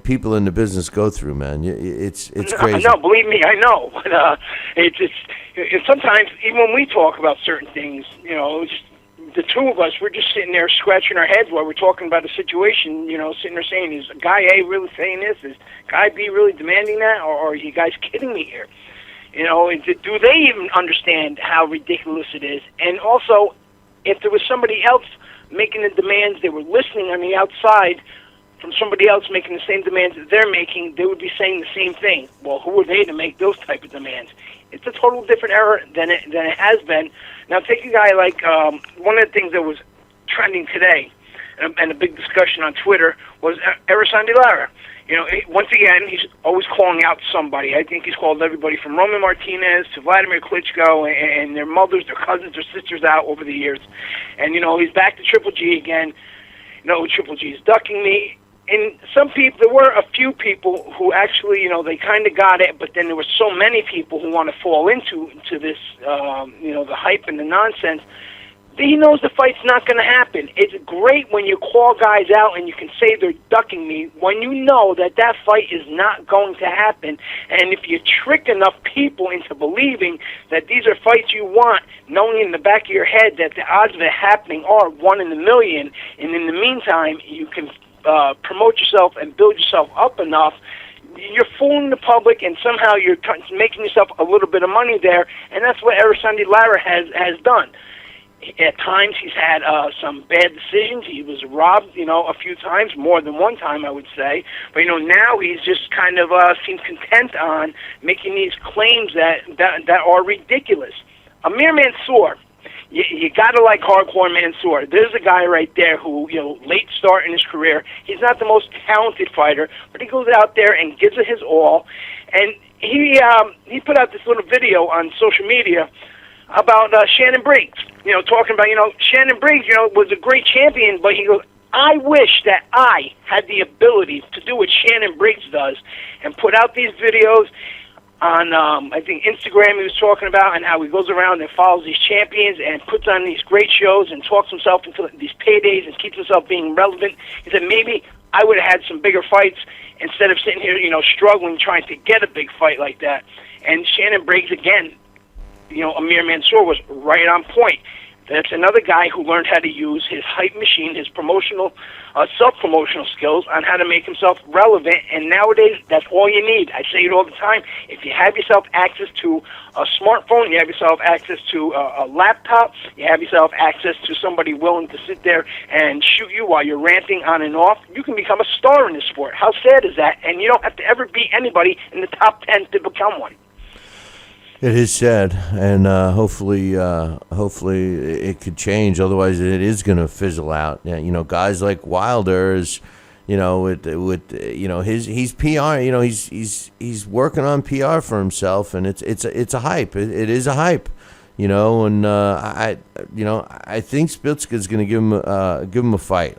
people in the business go through, man. It's crazy. No, believe me, I know. But it's sometimes even when we talk about certain things, you know, just the two of us, we're just sitting there scratching our heads while we're talking about a situation, you know, sitting there saying, is guy A really saying this? Is guy B really demanding that? Or are you guys kidding me here? You know, do they even understand how ridiculous it is? And also, if there was somebody else making the demands, they were listening on the outside from somebody else making the same demands that they're making, they would be saying the same thing. Well, who are they to make those type of demands? It's a total different era than it has been. Now, take a guy like one of the things that was trending today and a big discussion on Twitter was Ersan Lara. You know, once again, he's always calling out somebody. I think he's called everybody from Roman Martinez to Vladimir Klitschko and their mothers, their cousins, their sisters out over the years. And, you know, he's back to Triple G again. You know, Triple G is ducking me. and some people, there were a few people who actually, you know, they kind of got it, but then there were so many people who want to fall into this, you know, the hype and the nonsense. He knows the fight's not going to happen. It's great when you call guys out and you can say they're ducking me when you know that that fight is not going to happen. And if you trick enough people into believing that these are fights you want, knowing in the back of your head that the odds of it happening are 1 in a million, and in the meantime you can promote yourself and build yourself up enough, you're fooling the public, and somehow you're making yourself a little bit of money there, and that's what Erislandy Lara has done. At times, he's had some bad decisions. He was robbed, you know, a few times, more than one time, I would say. But, you know, now he's just kind of seems content on making these claims that are ridiculous. Amir Mansour, you got to like hardcore Mansour. There's a guy right there who, you know, late start in his career. He's not the most talented fighter, but he goes out there and gives it his all. And he put out this little video on social media about Shannon Briggs, you know, talking about, you know, Shannon Briggs, you know, was a great champion, but he goes, I wish that I had the ability to do what Shannon Briggs does and put out these videos on, I think, Instagram he was talking about, and how he goes around and follows these champions and puts on these great shows and talks himself into these paydays and keeps himself being relevant. He said, maybe I would have had some bigger fights instead of sitting here, you know, struggling, trying to get a big fight like that. And Shannon Briggs, again, you know, Amir Mansour was right on point. That's another guy who learned how to use his hype machine, his promotional, self-promotional skills on how to make himself relevant. And nowadays, that's all you need. I say it all the time. If you have yourself access to a smartphone, you have yourself access to a laptop, you have yourself access to somebody willing to sit there and shoot you while you're ranting on and off, you can become a star in this sport. How sad is that? And you don't have to ever beat anybody in the top 10 to become one. It is sad, and hopefully it could change. Otherwise, it is going to fizzle out. Yeah, you know, guys like Wilder is, you know, with you know he's PR. You know, he's working on PR for himself, and it's a hype. It is a hype. You know, and I think Szpilka is going to give him a fight.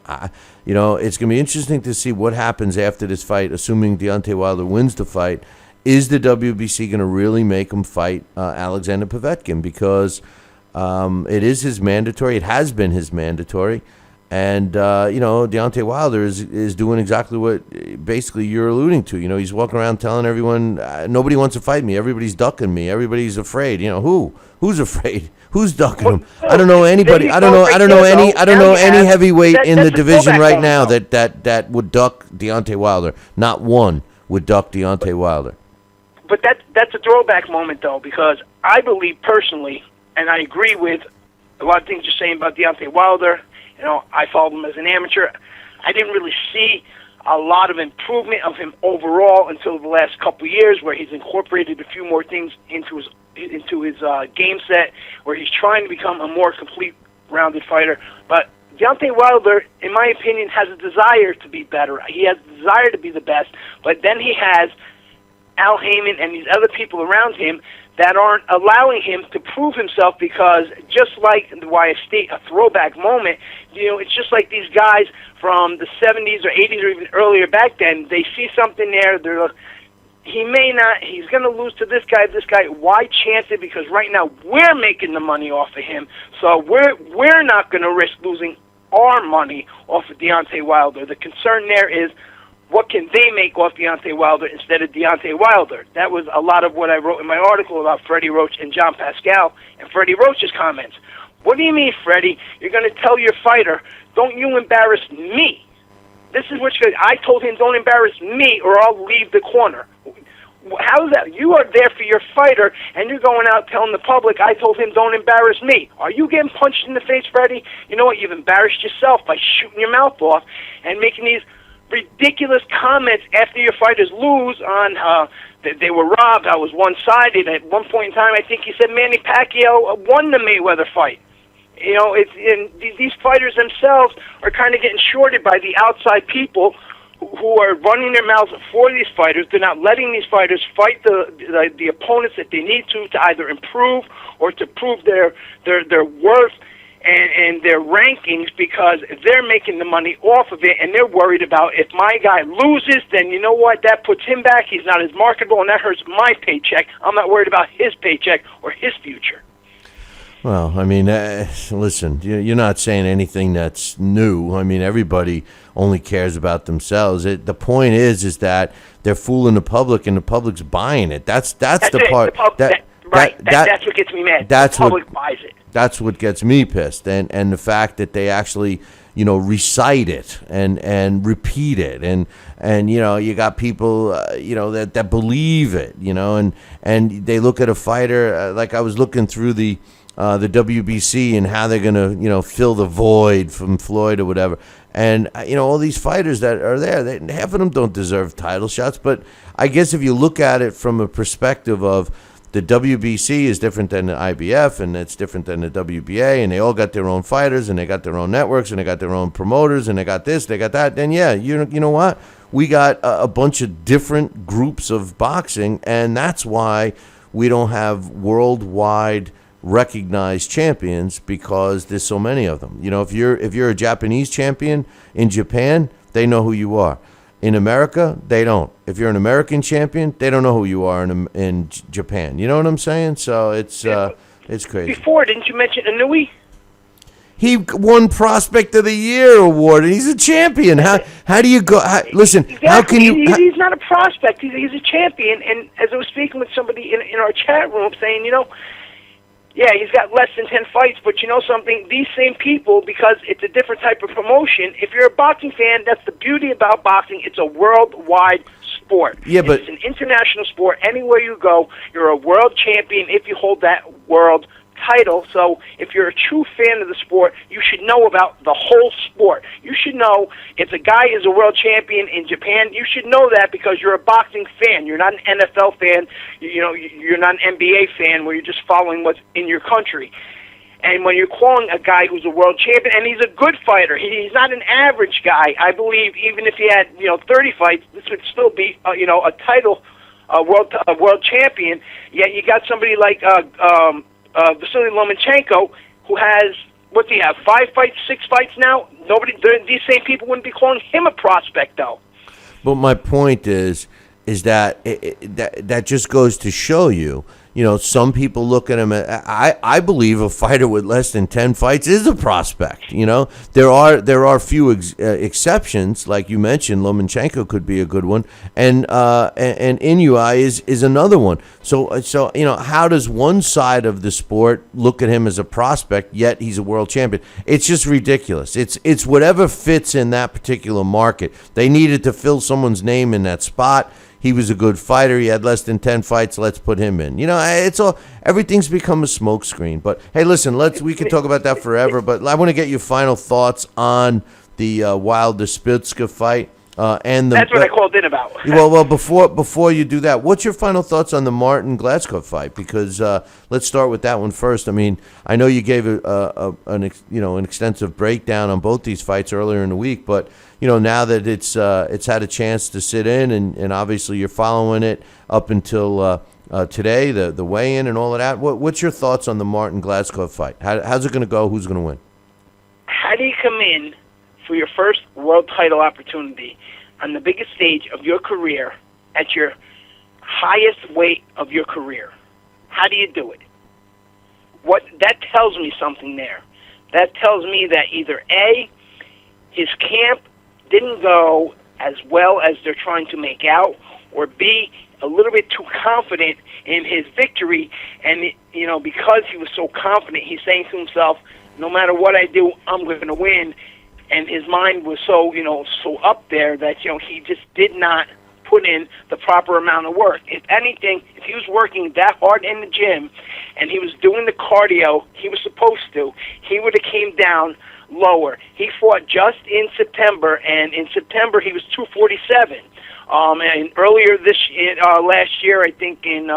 You know, it's going to be interesting to see what happens after this fight, assuming Deontay Wilder wins the fight. Is the WBC going to really make him fight Alexander Povetkin? Because it is his mandatory. It has been his mandatory. And, you know, Deontay Wilder is doing exactly what basically you're alluding to. You know, he's walking around telling everyone, nobody wants to fight me. Everybody's ducking me. Everybody's afraid. You know, who's afraid? Who's ducking him? I don't know anybody. I don't know any heavyweight in the division right now that would duck Deontay Wilder. Not one would duck Deontay Wilder. But that's a throwback moment, though, because I believe personally, and I agree with a lot of things you're saying about Deontay Wilder. You know, I followed him as an amateur. I didn't really see a lot of improvement of him overall until the last couple of years, where he's incorporated a few more things into his game set, where he's trying to become a more complete, rounded fighter. But Deontay Wilder, in my opinion, has a desire to be better. He has a desire to be the best, but then he has Al Heyman and these other people around him that aren't allowing him to prove himself, because just like why I state a throwback moment, you know, it's just like these guys from the 70s or 80s or even earlier back then, they see something there, he's going to lose to this guy, why chance it? Because right now we're making the money off of him, so we're not going to risk losing our money off of Deontay Wilder. The concern there is, what can they make off Deontay Wilder instead of Deontay Wilder? That was a lot of what I wrote in my article about Freddie Roach and John Pascal and Freddie Roach's comments. What do you mean, Freddie? You're going to tell your fighter, don't you embarrass me? This is what I told him, don't embarrass me or I'll leave the corner. How is that? You are there for your fighter, and you're going out telling the public, I told him, don't embarrass me. Are you getting punched in the face, Freddie? You know what? You've embarrassed yourself by shooting your mouth off and making these ridiculous comments after your fighters lose on that they were robbed. I was one-sided. At one point in time, I think he said Manny Pacquiao won the Mayweather fight. You know, these fighters themselves are kind of getting shorted by the outside people who are running their mouths for these fighters. They're not letting these fighters fight the opponents that they need to either improve or to prove their worth. and their rankings because they're making the money off of it, and they're worried about if my guy loses, then you know what? That puts him back. He's not as marketable, and that hurts my paycheck. I'm not worried about his paycheck or his future. Well, I mean, listen, you're not saying anything that's new. I mean, everybody only cares about themselves. The point is that they're fooling the public, and the public's buying it. That's the part. That's what gets me mad. The public buys it. That's what gets me pissed, and the fact that they actually, recite it and repeat it, and you got people, that believe it, and they look at a fighter like I was looking through the WBC and how they're gonna, fill the void from Floyd or whatever, and all these fighters that are there, half of them don't deserve title shots, but I guess if you look at it from a perspective of the WBC is different than the IBF, and it's different than the WBA, and they all got their own fighters, and they got their own networks, and they got their own promoters, and they got this, they got that. Then, yeah, you know what? We got a bunch of different groups of boxing, and that's why we don't have worldwide recognized champions, because there's so many of them. If you're a Japanese champion in Japan, they know who you are. In America, they don't. If you're an American champion, they don't know who you are in Japan. You know what I'm saying? So it's crazy. Before, didn't you mention Inouye? He won Prospect of the Year award, and he's a champion. How do you go? Listen, exactly. How can you? He's not a prospect. He's a champion. And as I was speaking with somebody in our chat room, saying, yeah, he's got less than 10 fights, but you know something? These same people, because it's a different type of promotion, if you're a boxing fan, that's the beauty about boxing. It's a worldwide sport. Yeah, but it's an international sport. Anywhere you go, you're a world champion if you hold that world title. So if you're a true fan of the sport, you should know about the whole sport. You should know if a guy is a world champion in Japan, you should know that because you're a boxing fan. You're not an NFL fan. You're not an NBA fan where you're just following what's in your country. And when you're calling a guy who's a world champion, and he's a good fighter, he's not an average guy. I believe even if he had 30 fights, this would still be a title, a world champion. Yet you got somebody like Vasily Lomachenko, who has, what do you have, 5 fights, 6 fights now? These same people wouldn't be calling him a prospect, though. But my point is that that just goes to show you, some people look at him. I believe a fighter with less than 10 fights is a prospect. There are few exceptions, like you mentioned. Lomachenko could be a good one, and Inouye is another one. So how does one side of the sport look at him as a prospect, yet he's a world champion? It's just ridiculous. It's whatever fits in that particular market. They needed to fill someone's name in that spot. He was a good fighter. He had less than 10 fights. Let's put him in. It's all, everything's become a smokescreen. But hey, listen, we can talk about that forever. But I want to get your final thoughts on the Wilder-Szpilka fight. That's what I called in about. Well, before you do that, what's your final thoughts on the Martin Glazkov fight? Because let's start with that one first. I mean, I know you gave an extensive breakdown on both these fights earlier in the week, but now that it's had a chance to sit in, and obviously you're following it up until today, the weigh-in and all of that. What's your thoughts on the Martin Glazkov fight? How's it going to go? Who's going to win? How do you come in for your first world title opportunity on the biggest stage of your career at your highest weight of your career? How do you do it? That tells me something there. That tells me that either A, his camp didn't go as well as they're trying to make out, or B, a little bit too confident in his victory, and because he was so confident, he's saying to himself, no matter what I do, I'm going to win. And his mind was so up there that, he just did not put in the proper amount of work. If anything, if he was working that hard in the gym and he was doing the cardio he was supposed to, he would have came down lower. He fought just in September, and in September he was 247. And earlier last year, I think in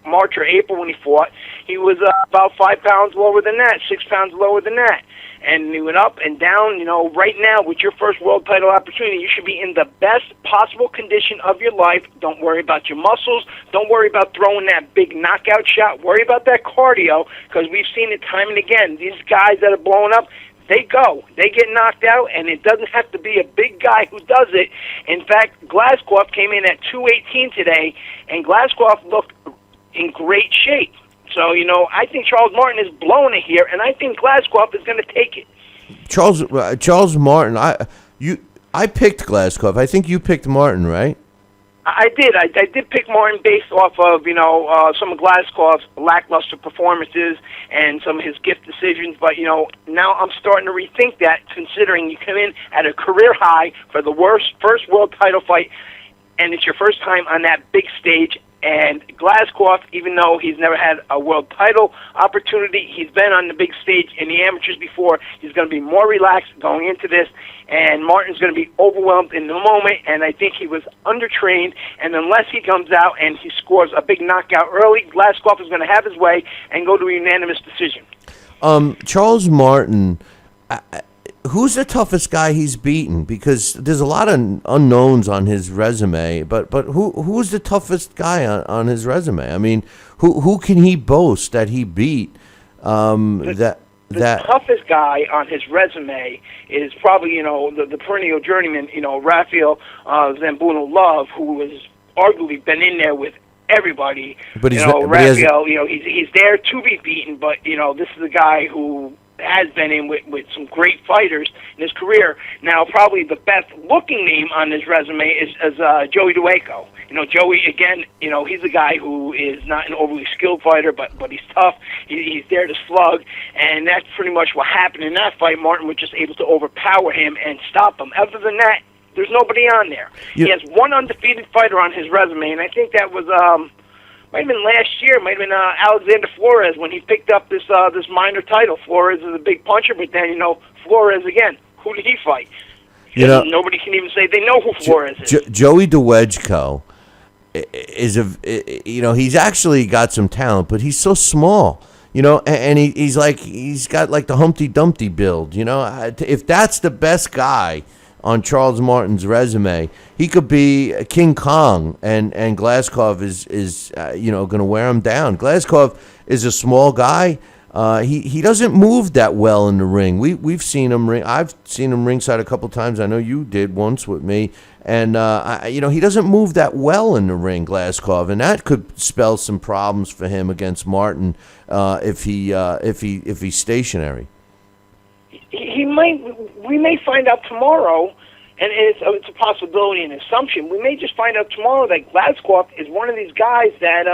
March or April when he fought, he was about 5 pounds lower than that, 6 pounds lower than that. And he went up and down. You know, right now, with your first world title opportunity, you should be in the best possible condition of your life. Don't worry about your muscles. Don't worry about throwing that big knockout shot. Worry about that cardio, because we've seen it time and again. These guys that are blowing up, they get knocked out, and it doesn't have to be a big guy who does it. In fact, Glazkov came in at 218 today, and Glazkov looked in great shape. So, you know, I think Charles Martin is blowing it here, and I think Glazkov is going to take it. Charles Martin, I picked Glazkov. I think you picked Martin, right? I did. I did pick Martin based off of, you know, some of Glazkov's lackluster performances and some of his gift decisions. But, you know, now I'm starting to rethink that, considering you come in at a career high for the first world title fight, and it's your first time on that big stage. And Glazkov, even though he's never had a world title opportunity, he's been on the big stage in the amateurs before. He's going to be more relaxed going into this, and Martin's going to be overwhelmed in the moment, and I think he was undertrained, and unless he comes out and he scores a big knockout early, Glazkov is going to have his way and go to a unanimous decision. Charles Martin, who's the toughest guy he's beaten? Because there's a lot of unknowns on his resume, but who's the toughest guy on his resume? I mean, who can he boast that he beat? The toughest guy on his resume is probably, you know, the perennial journeyman, you know, Rafael Zambuno Love, who has arguably been in there with everybody. But he's, you know, Rafael, you know, he's there to be beaten, but, you know, this is a guy who has been in with some great fighters in his career. Now, probably the best-looking name on his resume is Joey Dueco. You know, Joey, again, you know, he's a guy who is not an overly skilled fighter, but he's tough. He's there to slug, and that's pretty much what happened in that fight. Martin was just able to overpower him and stop him. Other than that, there's nobody on there. He has one undefeated fighter on his resume, and I think that was might have been last year, might have been Alexander Flores when he picked up this minor title. Flores is a big puncher, but then, you know, Flores, again, who did he fight? You know, nobody can even say they know who Flores is. Joey Dueco is you know, he's actually got some talent, but he's so small, you know, and he's got like the Humpty Dumpty build, you know. If that's the best guy on Charles Martin's resume, he could be King Kong, and Glazkov is you know, going to wear him down. Glazkov is a small guy. He doesn't move that well in the ring. We've seen him ring. I've seen him ringside a couple times. I know you did once with me, and you know, he doesn't move that well in the ring, Glazkov, and that could spell some problems for him against Martin if he's stationary. We may find out tomorrow, and it's a possibility, an assumption. We may just find out tomorrow that Glazkov is one of these guys that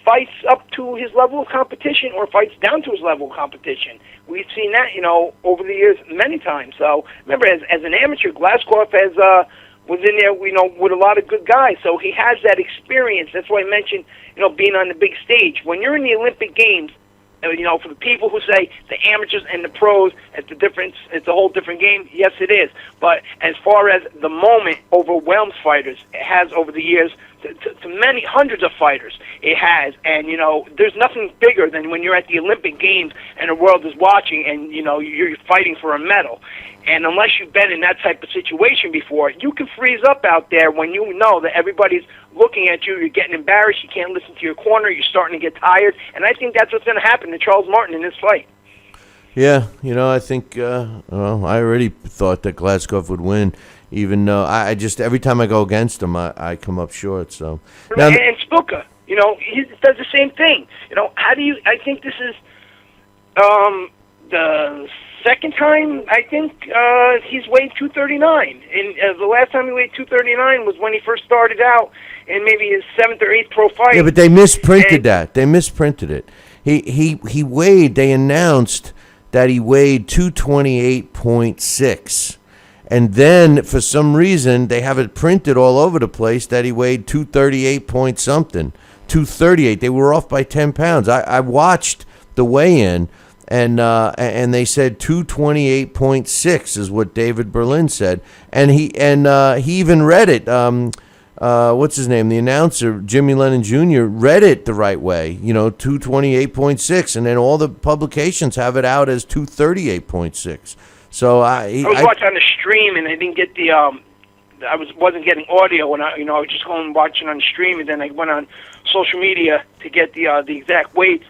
fights up to his level of competition or fights down to his level of competition. We've seen that, you know, over the years many times. So remember, as an amateur, Glazkov was in there, you know, with a lot of good guys. So he has that experience. That's why I mentioned, you know, being on the big stage. When you're in the Olympic Games, you know, for the people who say the amateurs and the pros, it's a whole different game. Yes, it is. But as far as the moment overwhelms fighters, it has over the years to many hundreds of fighters. It has, and you know, there's nothing bigger than when you're at the Olympic Games and the world is watching, and you know, you're fighting for a medal. And unless you've been in that type of situation before, you can freeze up out there when you know that everybody's looking at you. You're getting embarrassed. You can't listen to your corner. You're starting to get tired. And I think that's what's going to happen to Charles Martin in this fight. Yeah, you know, I think, well, I already thought that Glazkov would win, even though I just, every time I go against him, I come up short. So now, and Szpilka, you know, he does the same thing. You know, I think this is the second time, I think, he's weighed 239. And the last time he weighed 239 was when he first started out in maybe his 7th or 8th pro fight. Yeah, but they misprinted that. They misprinted it. He weighed, they announced that he weighed 228.6. And then, for some reason, they have it printed all over the place that he weighed 238 point something. 238. They were off by 10 pounds. I watched the weigh-in, and they said 228.6 is what David Berlin said. And he even read it. what's his name? The announcer, Jimmy Lennon Jr., read it the right way. 228.6, and then all the publications have it out as 238.6. So I was watching on the stream, and I didn't get the wasn't getting audio when I was just going and watching on the stream, and then I went on social media to get the exact weights.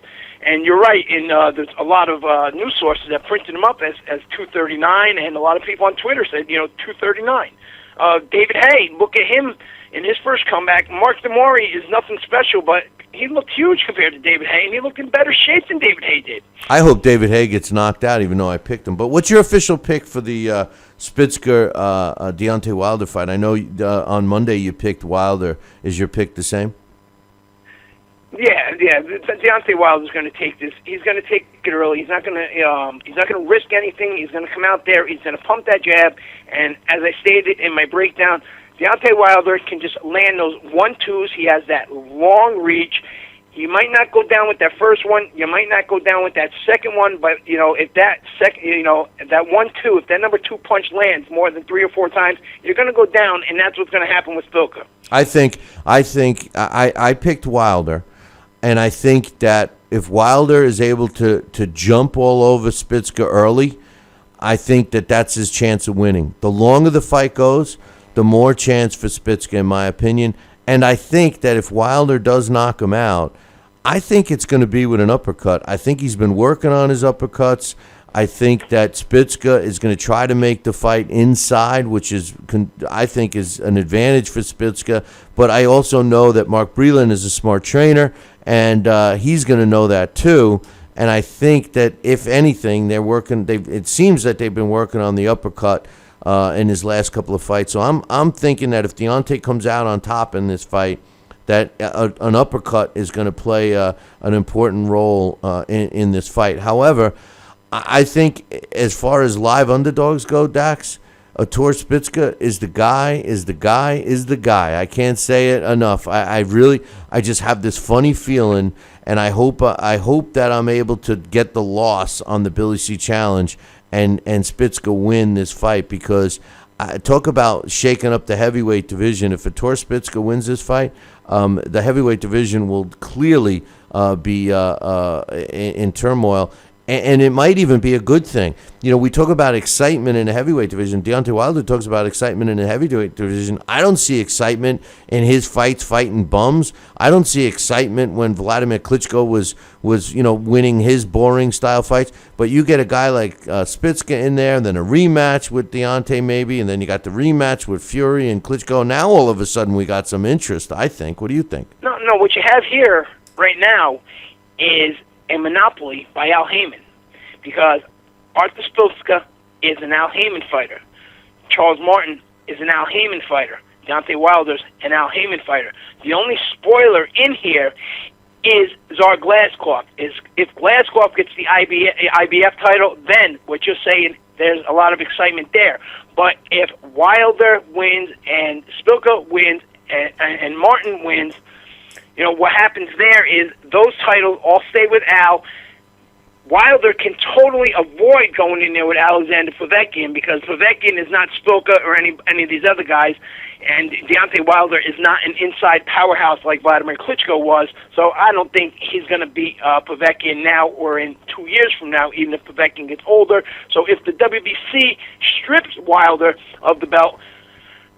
And you're right. There's a lot of news sources that printed him up as 239, and a lot of people on Twitter said 239. David Haye, look at him in his first comeback. Mark DeMori is nothing special, but he looked huge compared to David Haye, and he looked in better shape than David Haye did. I hope David Haye gets knocked out, even though I picked him. But what's your official pick for the Szpilka Deontay Wilder fight? I know on Monday you picked Wilder. Is your pick the same? Yeah. Deontay Wilder's going to take this. He's going to take it early. He's not going to risk anything. He's going to come out there. He's going to pump that jab. And as I stated in my breakdown, Deontay Wilder can just land those 1-2s. He has that long reach. You might not go down with that first one. You might not go down with that second one. But if that that 1-2, if that number 2 punch lands more than 3 or 4 times, you're going to go down, and that's what's going to happen with Szpilka. I picked Wilder. And I think that if Wilder is able to jump all over Szpilka early, I think that that's his chance of winning. The longer the fight goes, the more chance for Szpilka, in my opinion. And I think that if Wilder does knock him out, I think it's going to be with an uppercut. I think he's been working on his uppercuts. I think that Szpilka is going to try to make the fight inside, which I think is an advantage for Szpilka. But I also know that Mark Breland is a smart trainer, and he's going to know that too. And I think that if anything, it seems that they've been working on the uppercut in his last couple of fights. So I'm thinking that if Deontay comes out on top in this fight, that an uppercut is going to play an important role in this fight. However, I think as far as live underdogs go, Dax, Artur Szpilka is the guy. I can't say it enough. I just have this funny feeling, and I hope that I'm able to get the loss on the Billy C Challenge and Szpilka win this fight, because talk about shaking up the heavyweight division. If Artur Szpilka wins this fight, the heavyweight division will clearly be in turmoil. And it might even be a good thing. We talk about excitement in the heavyweight division. Deontay Wilder talks about excitement in the heavyweight division. I don't see excitement in his fights fighting bums. I don't see excitement when Vladimir Klitschko was winning his boring style fights. But you get a guy like Szpilka in there, and then a rematch with Deontay maybe, and then you got the rematch with Fury and Klitschko. Now all of a sudden we got some interest, I think. What do you think? No, what you have here right now is a monopoly by Al Heyman, because Artur Szpilka is an Al Heyman fighter. Charles Martin is an Al Heyman fighter. Deontay Wilder's an Al Heyman fighter. The only spoiler in here is Tsar Glazkov. If Glazkov gets the IBF title, then what you're saying, there's a lot of excitement there. But if Wilder wins and Szpilka wins and Martin wins, what happens there is those titles all stay with Al. Wilder can totally avoid going in there with Alexander Povetkin, because Povetkin is not Szpilka or any of these other guys, and Deontay Wilder is not an inside powerhouse like Vladimir Klitschko was. So I don't think he's going to beat Povetkin now or in 2 years from now, even if Povetkin gets older. So if the WBC strips Wilder of the belt,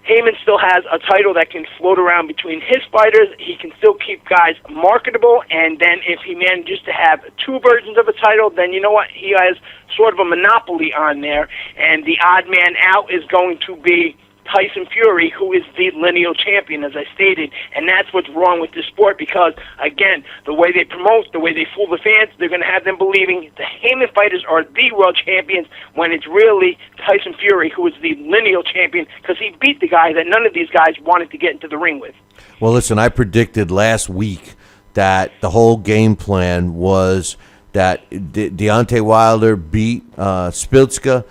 Heyman still has a title that can float around between his fighters. He can still keep guys marketable, and then if he manages to have 2 versions of a title, then you know what? He has sort of a monopoly on there, and the odd man out is going to be Tyson Fury, who is the lineal champion, as I stated, and that's what's wrong with this sport, because, again, the way they promote, the way they fool the fans, they're going to have them believing the Heyman fighters are the world champions, when it's really Tyson Fury who is the lineal champion, because he beat the guy that none of these guys wanted to get into the ring with. Well, listen, I predicted last week that the whole game plan was that Deontay Wilder beat Szpilka,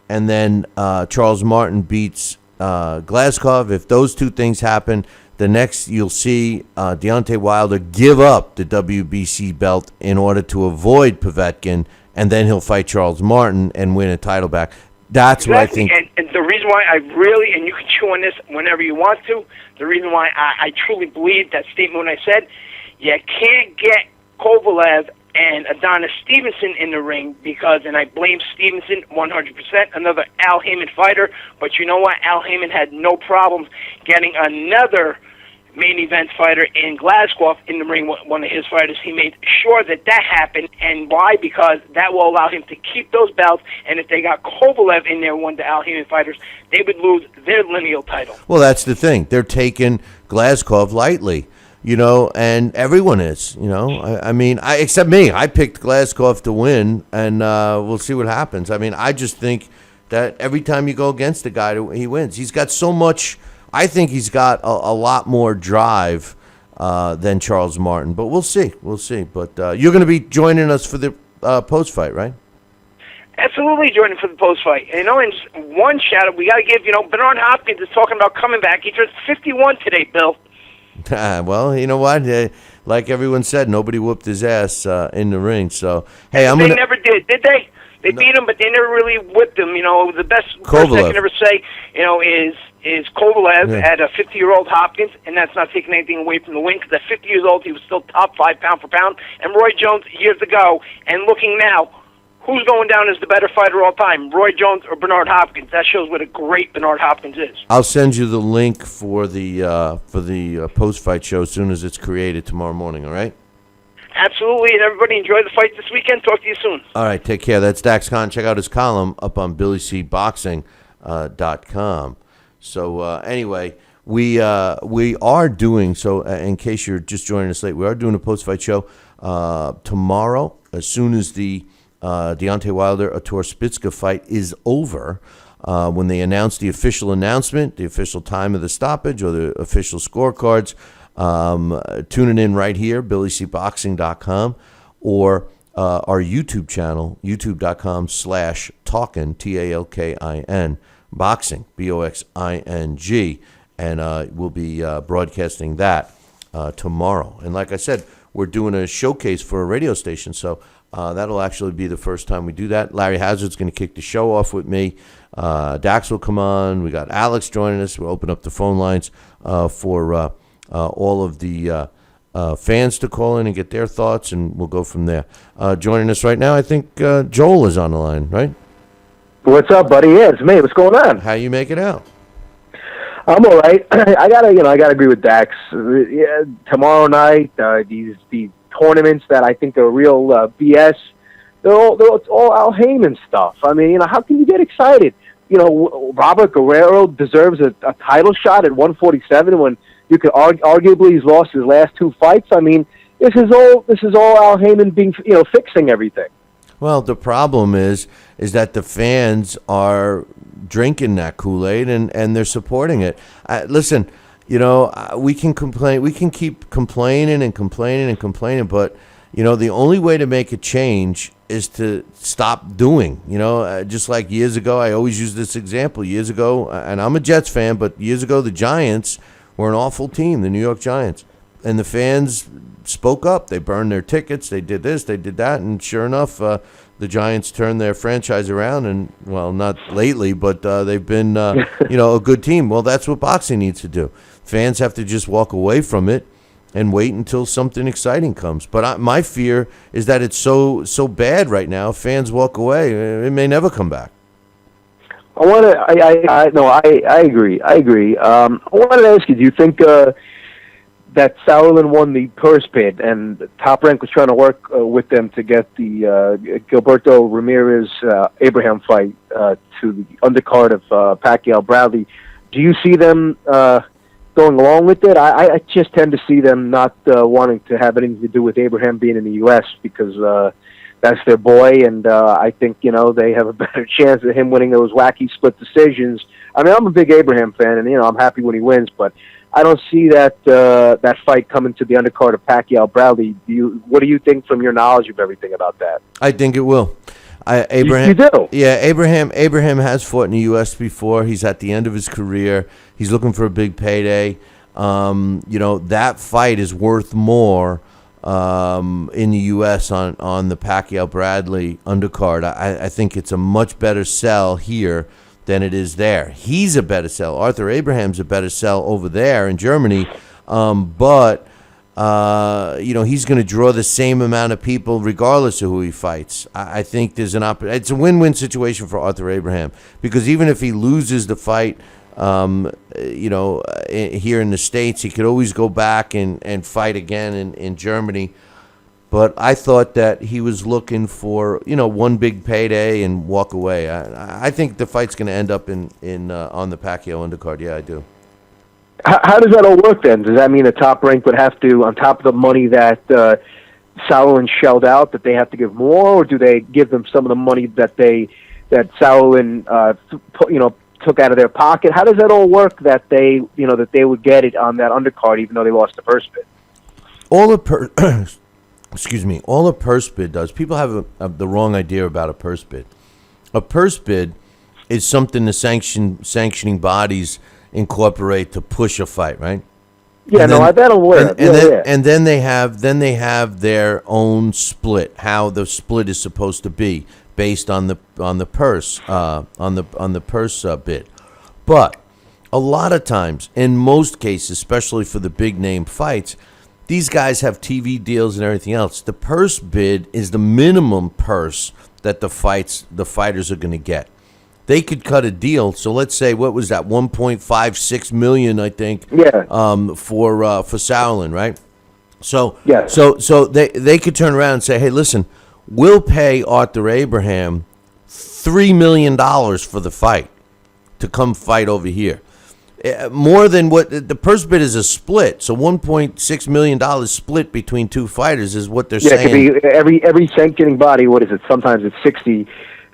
and then Charles Martin beats Glazkov. If those 2 things happen, the next you'll see Deontay Wilder give up the WBC belt in order to avoid Povetkin, and then he'll fight Charles Martin and win a title back. That's what I think. And the the reason why I really, and you can chew on this whenever you want to, the reason why I truly believe that statement when I said, you can't get Kovalev and Adonis Stevenson in the ring because, and I blame Stevenson 100%, another Al Heyman fighter, but you know what? Al Heyman had no problems getting another main event fighter in Glazkov in the ring, one of his fighters. He made sure that happened, and why? Because that will allow him to keep those belts, and if they got Kovalev in there, one of the Al Heyman fighters, they would lose their lineal title. Well, that's the thing. They're taking Glazkov lightly, and everyone is, I mean, except me. I picked Glazkov to win, and we'll see what happens. I mean, I just think that every time you go against a guy, he wins. He's got so much. I think he's got a lot more drive than Charles Martin, but we'll see. We'll see. But you're going to be joining us for the post-fight, right? Absolutely joining for the post-fight. And just one shout-out, we got to give, Bernard Hopkins is talking about coming back. He turned 51 today, Bill. Well, you know what? Like everyone said, nobody whooped his ass in the ring. So, hey, They never did they? They beat him, but they never really whipped him. The best person I can ever say, is Kovalev at a 50-year-old Hopkins, and that's not taking anything away from the win, because at 50 years old, he was still top 5 pound for pound. And Roy Jones years ago, and looking now, who's going down as the better fighter of all time, Roy Jones or Bernard Hopkins? That shows what a great Bernard Hopkins is. I'll send you the link for the post-fight show as soon as it's created tomorrow morning, all right? Absolutely, and everybody enjoy the fight this weekend. Talk to you soon. All right, take care. That's Dax Khan. Check out his column up on BillyCBoxing.com. So anyway, we are doing, so in case you're just joining us late, we are doing a post-fight show tomorrow as soon as the Deontay Wilder-Szpilka fight is over. When they announce the official announcement, the official time of the stoppage, or the official scorecards, tuning in right here, BillyCBoxing.com, or our YouTube channel, youtube.com/talkin, TALKIN, boxing, BOXING, and we'll be broadcasting that tomorrow. And like I said, we're doing a showcase for a radio station, so that'll actually be the first time we do that. Larry Hazard's going to kick the show off with me. Dax will come on. We got Alex joining us. We'll open up the phone lines for all of the fans to call in and get their thoughts, and we'll go from there. Joining us right now, I think Joel is on the line, right? What's up, buddy? Yeah, it's me. What's going on? How you make it out? I'm all right. I gotta agree with Dax. Tomorrow night, these tournaments that I think are real BS. It's all Al Heyman stuff. I mean, how can you get excited? Robert Guerrero deserves a title shot at 147 when you could arguably he's lost his last 2 fights. I mean, this is all Al Heyman being fixing everything. Well, the problem is that the fans are drinking that Kool-Aid and they're supporting it. Listen, we can complain, we can keep complaining, but the only way to make a change is to stop doing. Just like years ago, I always use this example. Years ago, and I'm a Jets fan, but years ago the Giants were an awful team, the New York Giants, and the fans spoke up. They burned their tickets. They did this, they did that, and sure enough, the Giants turned their franchise around. And well, not lately, but they've been a good team. Well, that's what boxing needs to do. Fans have to just walk away from it and wait until something exciting comes. But my fear is that it's so bad right now. Fans walk away, it may never come back. I agree. I wanted to ask you, do you think that Sauerland won the purse bid and Top Rank was trying to work with them to get the Gilberto Ramirez Abraham fight to the undercard of Pacquiao Bradley? Do you see them going along with it? I just tend to see them not wanting to have anything to do with Abraham being in the U.S. because that's their boy, and I think they have a better chance of him winning those wacky split decisions. I mean, I'm a big Abraham fan, and I'm happy when he wins, but I don't see that fight coming to the undercard of Pacquiao Bradley. What do you think from your knowledge of everything about that? I think it will. Abraham, you do? Yeah, Abraham has fought in the U.S. before. He's at the end of his career. He's looking for a big payday. That fight is worth more in the U.S. on the Pacquiao Bradley undercard. I think it's a much better sell here than it is there. He's a better sell. Arthur Abraham's a better sell over there in Germany, but he's going to draw the same amount of people regardless of who he fights. I think there's it's a win-win situation for Arthur Abraham, because even if he loses the fight, here in the States, he could always go back and fight again in Germany. But I thought that he was looking for, one big payday and walk away. I think the fight's going to end up on the Pacquiao undercard. Yeah, I do. How does that all work then? Does that mean the Top Rank would have to, on top of the money that Sauerland shelled out, that they have to give more, or do they give them some of the money that Sauerland took out of their pocket? How does that all work? That they would get it on that undercard, even though they lost the first bid. All a purse bid does. People have the wrong idea about a purse bid. A purse bid is something the sanctioning bodies incorporate to push a fight, right? Yeah, that I'm aware of. And then they have their own split. How the split is supposed to be based on the purse on the purse bid. But a lot of times, in most cases, especially for the big name fights, these guys have TV deals and everything else. The purse bid is the minimum purse that the fighters are going to get. They could cut a deal. So let's say, what was that, $1.56 million, I think. Yeah. For Sauerland, right? So yeah. So they could turn around and say, hey, listen, we'll pay Arthur Abraham $3 million for the fight to come fight over here. More than what the purse bid is a split, so $1.6 million split between two fighters is what they're saying. Yeah, it could be every sanctioning body. What is it? Sometimes it's 60-40,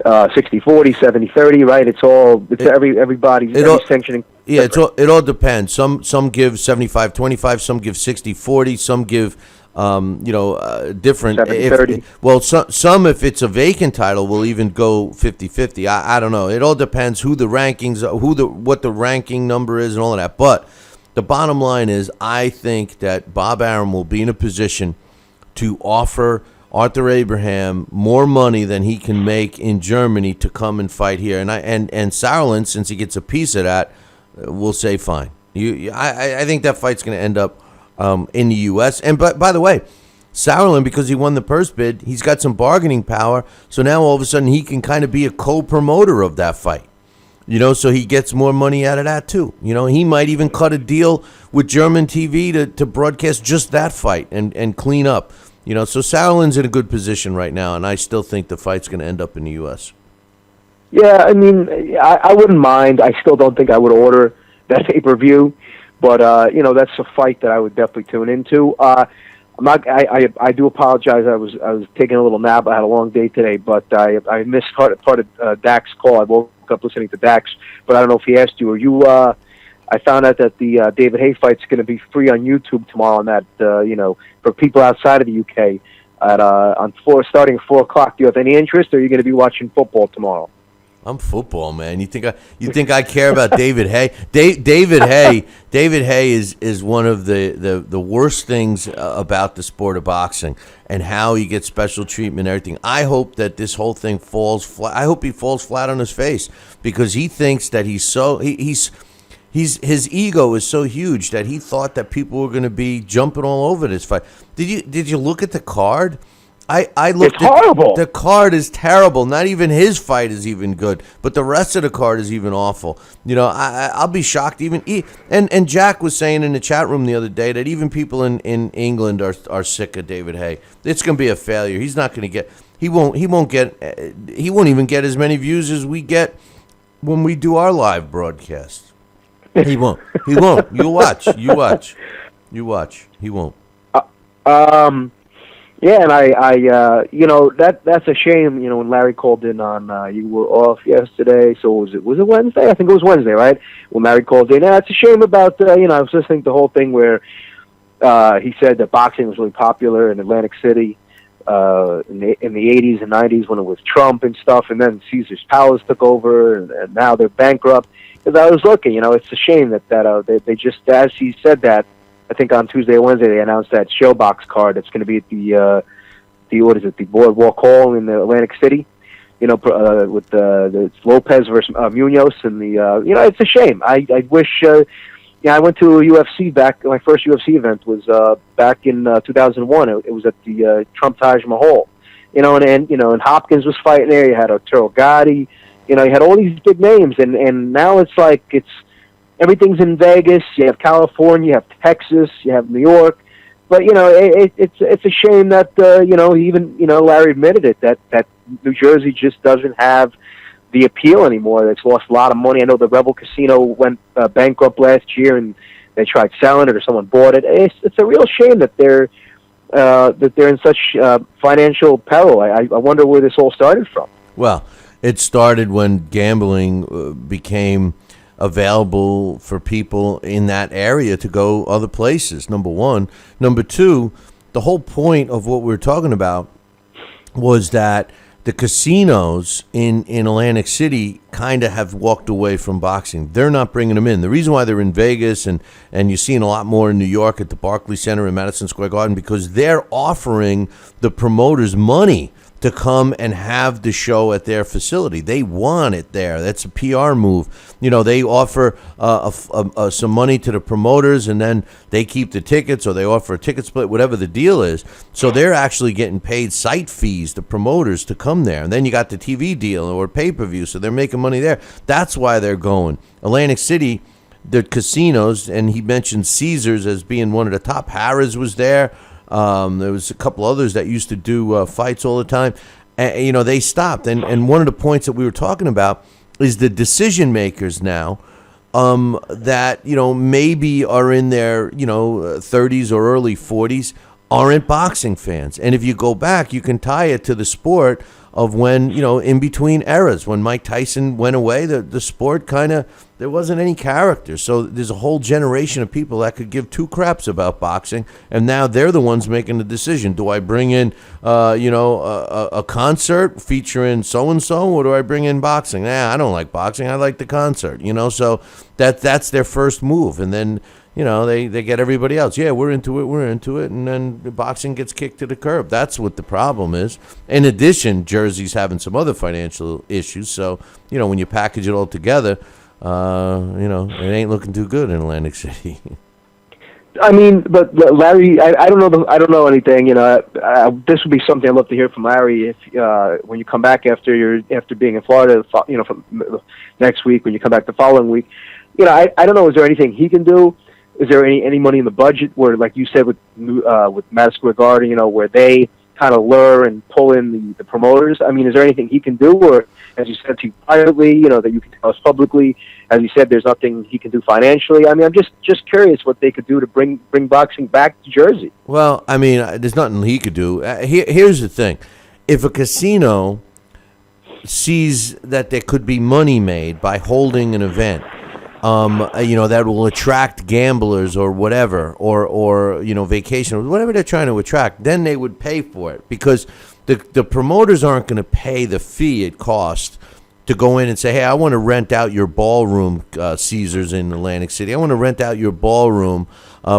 70-30, right? Everybody's sanctioning. Yeah, it all depends. Some give 75-25, some give 60-40, some give different. 70-30. Some if it's a vacant title will even go 50-50. I don't know. It all depends who the rankings, what the ranking number is, and all of that. But the bottom line is, I think that Bob Arum will be in a position to offer Arthur Abraham more money than he can make in Germany to come and fight here, and Sauerland, since he gets a piece of that, will say fine. I think that fight's going to end up in the U.S. And by the way, Sauerland, because he won the purse bid, he's got some bargaining power. So now all of a sudden he can kind of be a co-promoter of that fight. So he gets more money out of that too. He might even cut a deal with German TV to broadcast just that fight and clean up. So Sauerland's in a good position right now, and I still think the fight's going to end up in the U.S. Yeah, I mean, I wouldn't mind. I still don't think I would order that pay-per-view. But that's a fight that I would definitely tune into. I do apologize. I was taking a little nap. I had a long day today, but I missed part of Dax's call. I woke up listening to Dax, but I don't know if he asked you. Or you? I found out that the David Haye fight's going to be free on YouTube tomorrow. On that, for people outside of the UK, starting at 4:00. Do you have any interest, or are you going to be watching football tomorrow? I'm football, man. You think I care about David Haye? David Haye is one of the worst things about the sport of boxing, and how he gets special treatment and everything. I hope that this whole thing falls flat. I hope he falls flat on his face, because he thinks that his ego is so huge that he thought that people were going to be jumping all over this fight. Did you look at the card? I looked. It's horrible. The card is terrible. Not even his fight is even good, but the rest of the card is even awful. I'll be shocked. And Jack was saying in the chat room the other day that even people in England are sick of David Haye. It's going to be a failure. He's not going to get. He won't even get as many views as we get when we do our live broadcast. He won't. You watch. He won't. Yeah, and that's a shame. When Larry called in on, you were off yesterday, so was it Wednesday? I think it was Wednesday, right? When Larry called in, it's a shame about, I was listening to the whole thing where he said that boxing was really popular in Atlantic City in the 80s and 90s when it was Trump and stuff, and then Caesar's Palace took over, and now they're bankrupt. Because I was looking, it's a shame that they just, as he said that, I think on Tuesday or Wednesday they announced that Showbox card that's going to be at the Boardwalk Hall in the Atlantic City. with the Lopez versus Munoz, and it's a shame. I wish. I went to a UFC back. My first UFC event was back in 2001. It was at the Trump Taj Mahal. And Hopkins was fighting there. You had Arturo Gatti. You had all these big names, and now it's like everything's in Vegas. You have California, you have Texas, you have New York. But it's a shame that even Larry admitted it that New Jersey just doesn't have the appeal anymore. It's lost a lot of money. I know the Rebel Casino went bankrupt last year, and they tried selling it, or someone bought it. It's a real shame that they're in such financial peril. I wonder where this all started from. Well, it started when gambling became available for people in that area to go other places, number one. Number two, the whole point of what we're talking about was that the casinos in Atlantic City kind of have walked away from boxing. They're not bringing them in. The reason why they're in Vegas and you're seeing a lot more in New York at the Barclays Center in Madison Square Garden, because they're offering the promoters money to come and have the show at their facility. They want it there. That's a PR move. They offer some money to the promoters, and then they keep the tickets, or they offer a ticket split, whatever the deal is. So they're actually getting paid site fees, the promoters, to come there. And then you got the TV deal or pay-per-view, so they're making money there. That's why they're going. Atlantic City, the casinos, and he mentioned Caesars as being one of the top. Harrah's was there. There was a couple others that used to do fights all the time. And, they stopped. And one of the points that we were talking about is the decision makers now that, maybe are in their, 30s or early 40s, aren't boxing fans. And if you go back, you can tie it to the sport of when, in between eras, when Mike Tyson went away, the sport there wasn't any character. So there's a whole generation of people that could give two craps about boxing, and now they're the ones making the decision. Do I bring in, a concert featuring so-and-so, or do I bring in boxing? Nah, I don't like boxing. I like the concert, so that's their first move. And then, they get everybody else. Yeah, we're into it. And then the boxing gets kicked to the curb. That's what the problem is. In addition, Jersey's having some other financial issues. So, when you package it all together, it ain't looking too good in Atlantic City. I mean, but Larry, I don't know anything. This would be something I'd love to hear from Larry if when you come back after being in Florida, from next week, when you come back the following week. I don't know. Is there anything he can do? Is there any money in the budget where, like you said, with Madison Square Garden, where they kind of lure and pull in the promoters? I mean, is there anything he can do, or, as you said to you privately, that you can tell us publicly? As you said, there's nothing he can do financially. I mean, I'm just curious what they could do to bring boxing back to Jersey. Well, I mean, there's nothing he could do. Here's the thing: if a casino sees that there could be money made by holding an event, that will attract gamblers or whatever, or vacation, whatever they're trying to attract, then they would pay for it, because the promoters aren't going to pay the fee it costs to go in and say, hey, I want to rent out your ballroom, Caesars in Atlantic City. I want to rent out your ballroom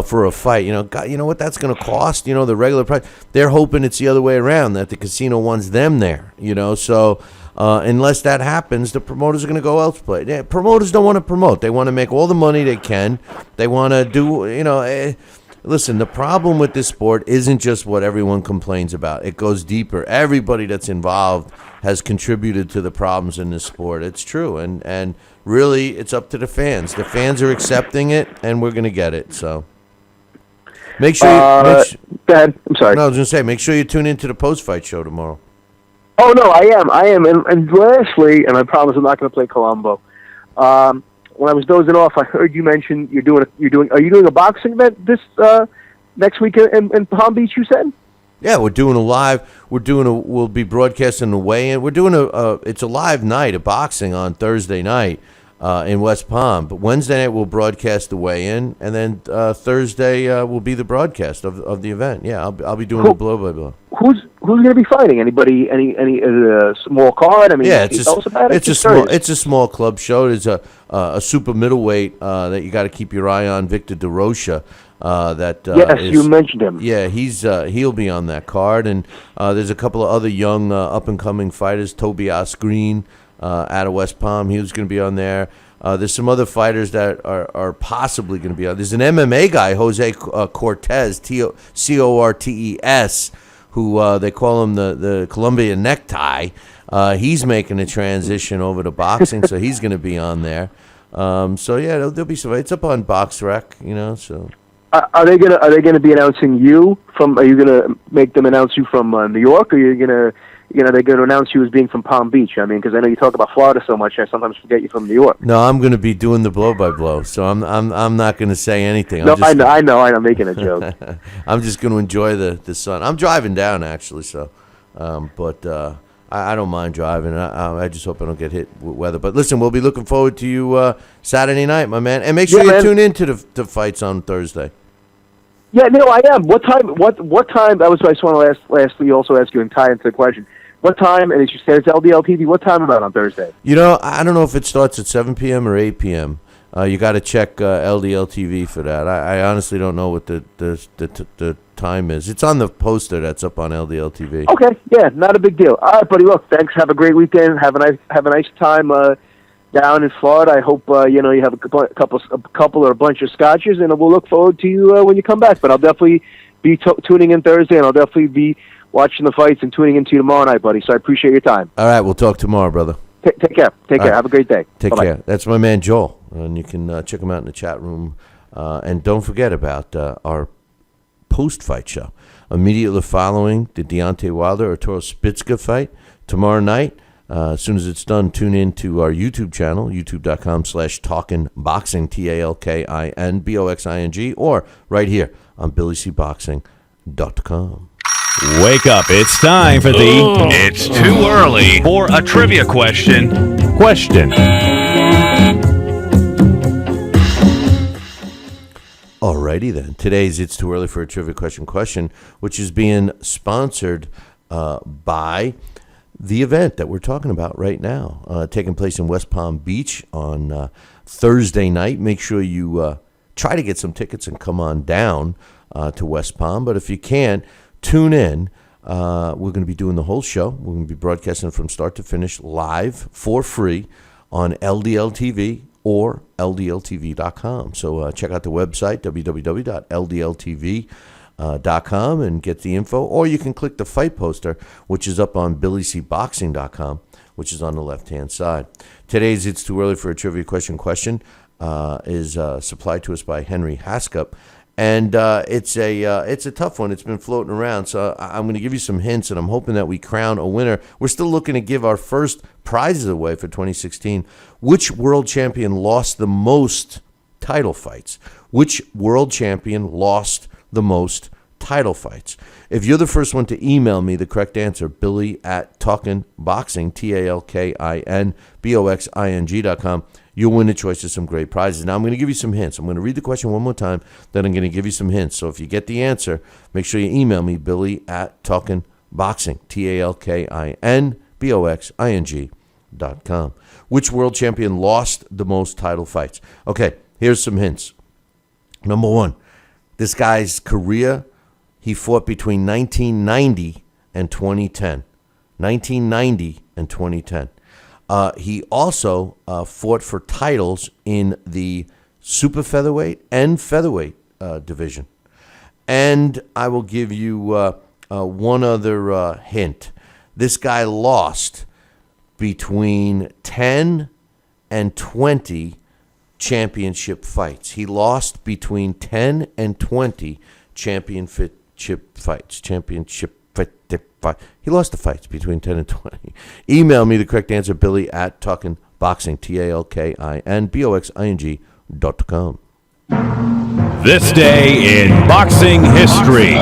for a fight. You know what that's going to cost? The regular price. They're hoping it's the other way around, that the casino wants them there. So unless that happens, the promoters are going to go elsewhere. Yeah, promoters don't want to promote. They want to make all the money they can. They want to do, listen, the problem with this sport isn't just what everyone complains about. It goes deeper. Everybody that's involved has contributed to the problems in this sport. It's true. And really, it's up to the fans. The fans are accepting it, and we're going to get it. So make sure go ahead. I'm sorry. No, I was going to say, make sure you tune into the post-fight show tomorrow. Oh, no, I am. And lastly, and I promise I'm not going to play Columbo. When I was dozing off, I heard you mention are you doing a boxing event this next week in Palm Beach, you said? Yeah, we're doing a live. We'll be broadcasting the weigh-in. We're doing it's a live night of boxing on Thursday night in West Palm. But Wednesday night we'll broadcast the weigh-in, and then Thursday will be the broadcast of the event. Yeah, I'll be doing the blow-by-blow. Who's going to be fighting? Anybody? Any small card? I mean, yeah, it's a small club show. There's a super middleweight that you got to keep your eye on, Victor DeRocha. Yes, you mentioned him. Yeah, he'll be on that card, and there's a couple of other young up and coming fighters. Tobias Green out of West Palm, he was going to be on there. There's some other fighters that are possibly going to be on. There's an MMA guy, Jose Cortez, Cortes, who they call him the Colombian necktie. He's making a transition over to boxing, so he's going to be on there. So yeah, there'll be some. It's up on BoxRec, So are they gonna be announcing you from? Are you gonna make them announce you from New York, or are you gonna? They're going to announce you as being from Palm Beach. I mean, because I know you talk about Florida so much, I sometimes forget you're from New York. No, I'm going to be doing the blow-by-blow, so I'm not going to say anything. I know. I'm making a joke. I'm just going to enjoy the sun. I'm driving down, actually, so, but I don't mind driving. I just hope I don't get hit with weather. But listen, we'll be looking forward to you Saturday night, my man. And make sure you tune in to the fights on Thursday. Yeah, no, I am. What time? What time? That was what I just want to lastly also ask you and tie into the question. What time? And as you said, it's LDL TV. What time about on Thursday? I don't know if it starts at 7 p.m. or 8 p.m. You got to check LDL TV for that. I honestly don't know what the time is. It's on the poster that's up on LDL TV. Okay, yeah, not a big deal. All right, buddy. Look, thanks. Have a great weekend. Have a nice time down in Florida. I hope you have a couple or a bunch of scotches, and we'll look forward to you when you come back. But I'll definitely be tuning in Thursday, and I'll definitely be watching the fights and tuning into you tomorrow night, buddy. So I appreciate your time. All right, we'll talk tomorrow, brother. Take care. Take care. Have a great day. Take care. That's my man Joel, and you can check him out in the chat room. And don't forget about our post-fight show immediately following the Deontay Wilder-Szpilka fight tomorrow night. As soon as it's done, tune in to our YouTube channel, youtube.com/talkinboxing, TALKINBOXING, or right here on BillyCBoxing.com. Wake up. It's time for It's too early for a trivia question. Alrighty then. Today's It's Too Early for a Trivia Question, which is being sponsored by the event that we're talking about right now, taking place in West Palm Beach on Thursday night. Make sure you try to get some tickets and come on down to West Palm. But if you can't, tune in. We're going to be doing the whole show. We're going to be broadcasting from start to finish live for free on LDL TV or LDLTV.com. So check out the website, www.LDLTV.com, and get the info. Or you can click the fight poster, which is up on BillyCBoxing.com, which is on the left-hand side. Today's It's Too Early for a Trivia Question is supplied to us by Henry Haskup. And it's a tough one. It's been floating around, so I'm going to give you some hints, and I'm hoping that we crown a winner. We're still looking to give our first prizes away for 2016. Which world champion lost the most title fights? Which world champion lost the most title fights? If you're the first one to email me the correct answer, Billy@talkinboxing, TALKINBOXING.com, you'll win a choice of some great prizes. Now, I'm going to give you some hints. I'm going to read the question one more time, then I'm going to give you some hints. So if you get the answer, make sure you email me, Billy@talkinboxing, TALKINBOXING.com. Which world champion lost the most title fights? Okay, here's some hints. Number one, this guy's career, he fought between 1990 and 2010. 1990 and 2010. He also fought for titles in the super featherweight and featherweight division. And I will give you one other hint. This guy lost between 10 and 20 championship fights. He lost between 10 and 20 championship fights. He lost the fights between 10 and 20. Email me the correct answer, Billy@talkinboxing, TALKINBOXING.com. This day in boxing history.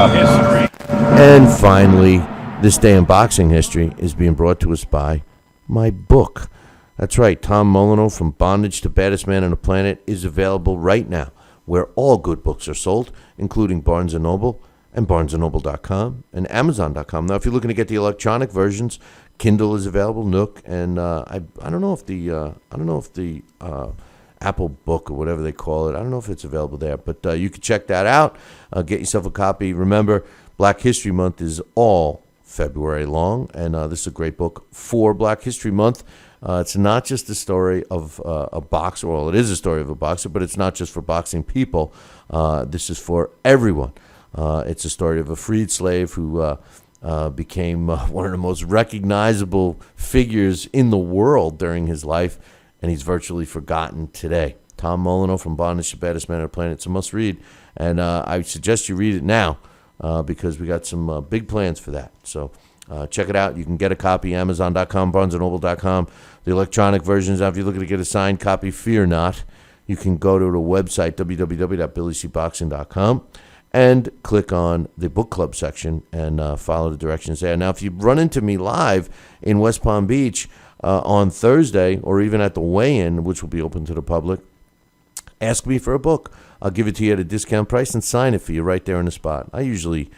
And finally, this day in boxing history is being brought to us by my book. That's right, Tom Molyneux, From Bondage to Baddest Man on the Planet, is available right now where all good books are sold, including Barnes & Noble and BarnesandNoble.com and Amazon.com. Now, if you're looking to get the electronic versions, Kindle is available, Nook, and I don't know if the Apple Book or whatever they call it. I don't know if it's available there, but you can check that out. Get yourself a copy. Remember, Black History Month is all February long, and this is a great book for Black History Month. It's not just the story of a boxer. Well, it is a story of a boxer, but it's not just for boxing people. This is for everyone. It's a story of a freed slave who became one of the most recognizable figures in the world during his life, and he's virtually forgotten today. Tom Molyneux from Bondage, the Baddest Man on the Planet. It's a must-read, and I suggest you read it now because we got some big plans for that. So check it out. You can get a copy, Amazon.com, BarnesandNoble.com. The electronic versions, if you're looking to get a signed copy, fear not. You can go to the website, www.billycboxing.com, and click on the book club section and follow the directions there. Now, if you run into me live in West Palm Beach on Thursday, or even at the weigh-in, which will be open to the public, ask me for a book. I'll give it to you at a discount price and sign it for you right there on the spot. I usually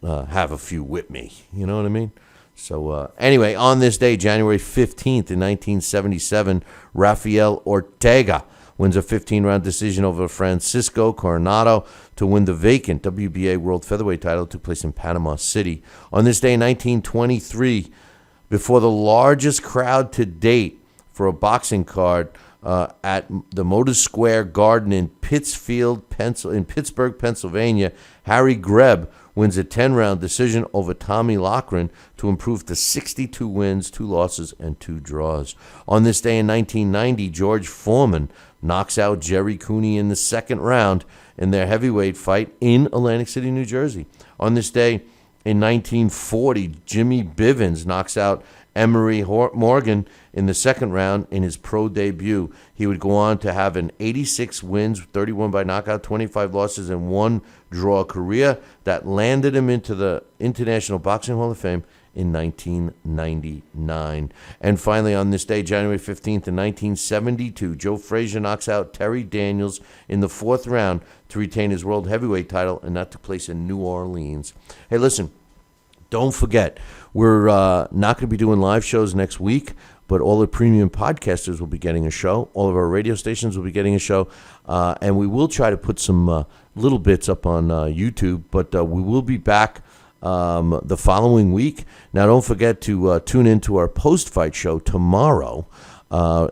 have a few with me. You know what I mean? So anyway, on this day, January 15th in 1977, Rafael Ortega wins a 15-round decision over Francisco Coronado to win the vacant WBA World Featherweight title. It took place in Panama City. On this day, 1923, before the largest crowd to date for a boxing card at the Motor Square Garden in Pittsburgh, Pennsylvania, Harry Greb wins a 10-round decision over Tommy Loughran to improve to 62 wins, 2 losses, and 2 draws. On this day in 1990, George Foreman knocks out Jerry Cooney in the second round in their heavyweight fight in Atlantic City, New Jersey. On this day in 1940, Jimmy Bivens knocks out Emery Morgan in the second round in his pro debut. He would go on to have an 86 wins, 31 by knockout, 25 losses, and 1 draw career that landed him into the International Boxing Hall of Fame in 1999. And finally, on this day, January 15th in 1972, Joe Frazier knocks out Terry Daniels in the 4th round to retain his world heavyweight title, and that took place in New Orleans. Hey, listen, don't forget, we're not going to be doing live shows next week, but all the premium podcasters will be getting a show. All of our radio stations will be getting a show, and we will try to put some little bits up on YouTube, but we will be back the following week. Now, don't forget to tune into our post-fight show tomorrow,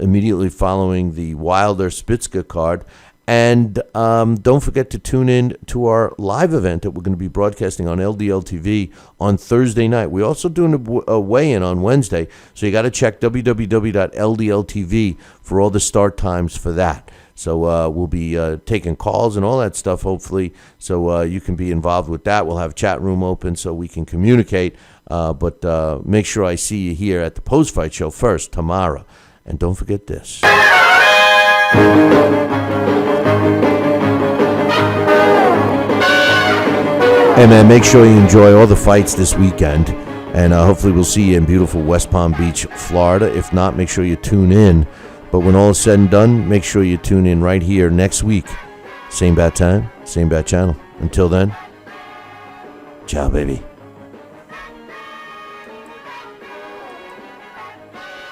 immediately following the Wilder-Szpilka card. And don't forget to tune in to our live event that we're going to be broadcasting on LDL TV on Thursday night. We're also doing a weigh-in on Wednesday, so you got to check www.ldltv for all the start times for that. So we'll be taking calls and all that stuff, hopefully, so you can be involved with that. We'll have chat room open so we can communicate. But make sure I see you here at the post-fight show first tomorrow. And don't forget this. Hey, man, make sure you enjoy all the fights this weekend. And hopefully we'll see you in beautiful West Palm Beach, Florida. If not, make sure you tune in. But when all is said and done, make sure you tune in right here next week. Same bat time, same bat channel. Until then, ciao, baby.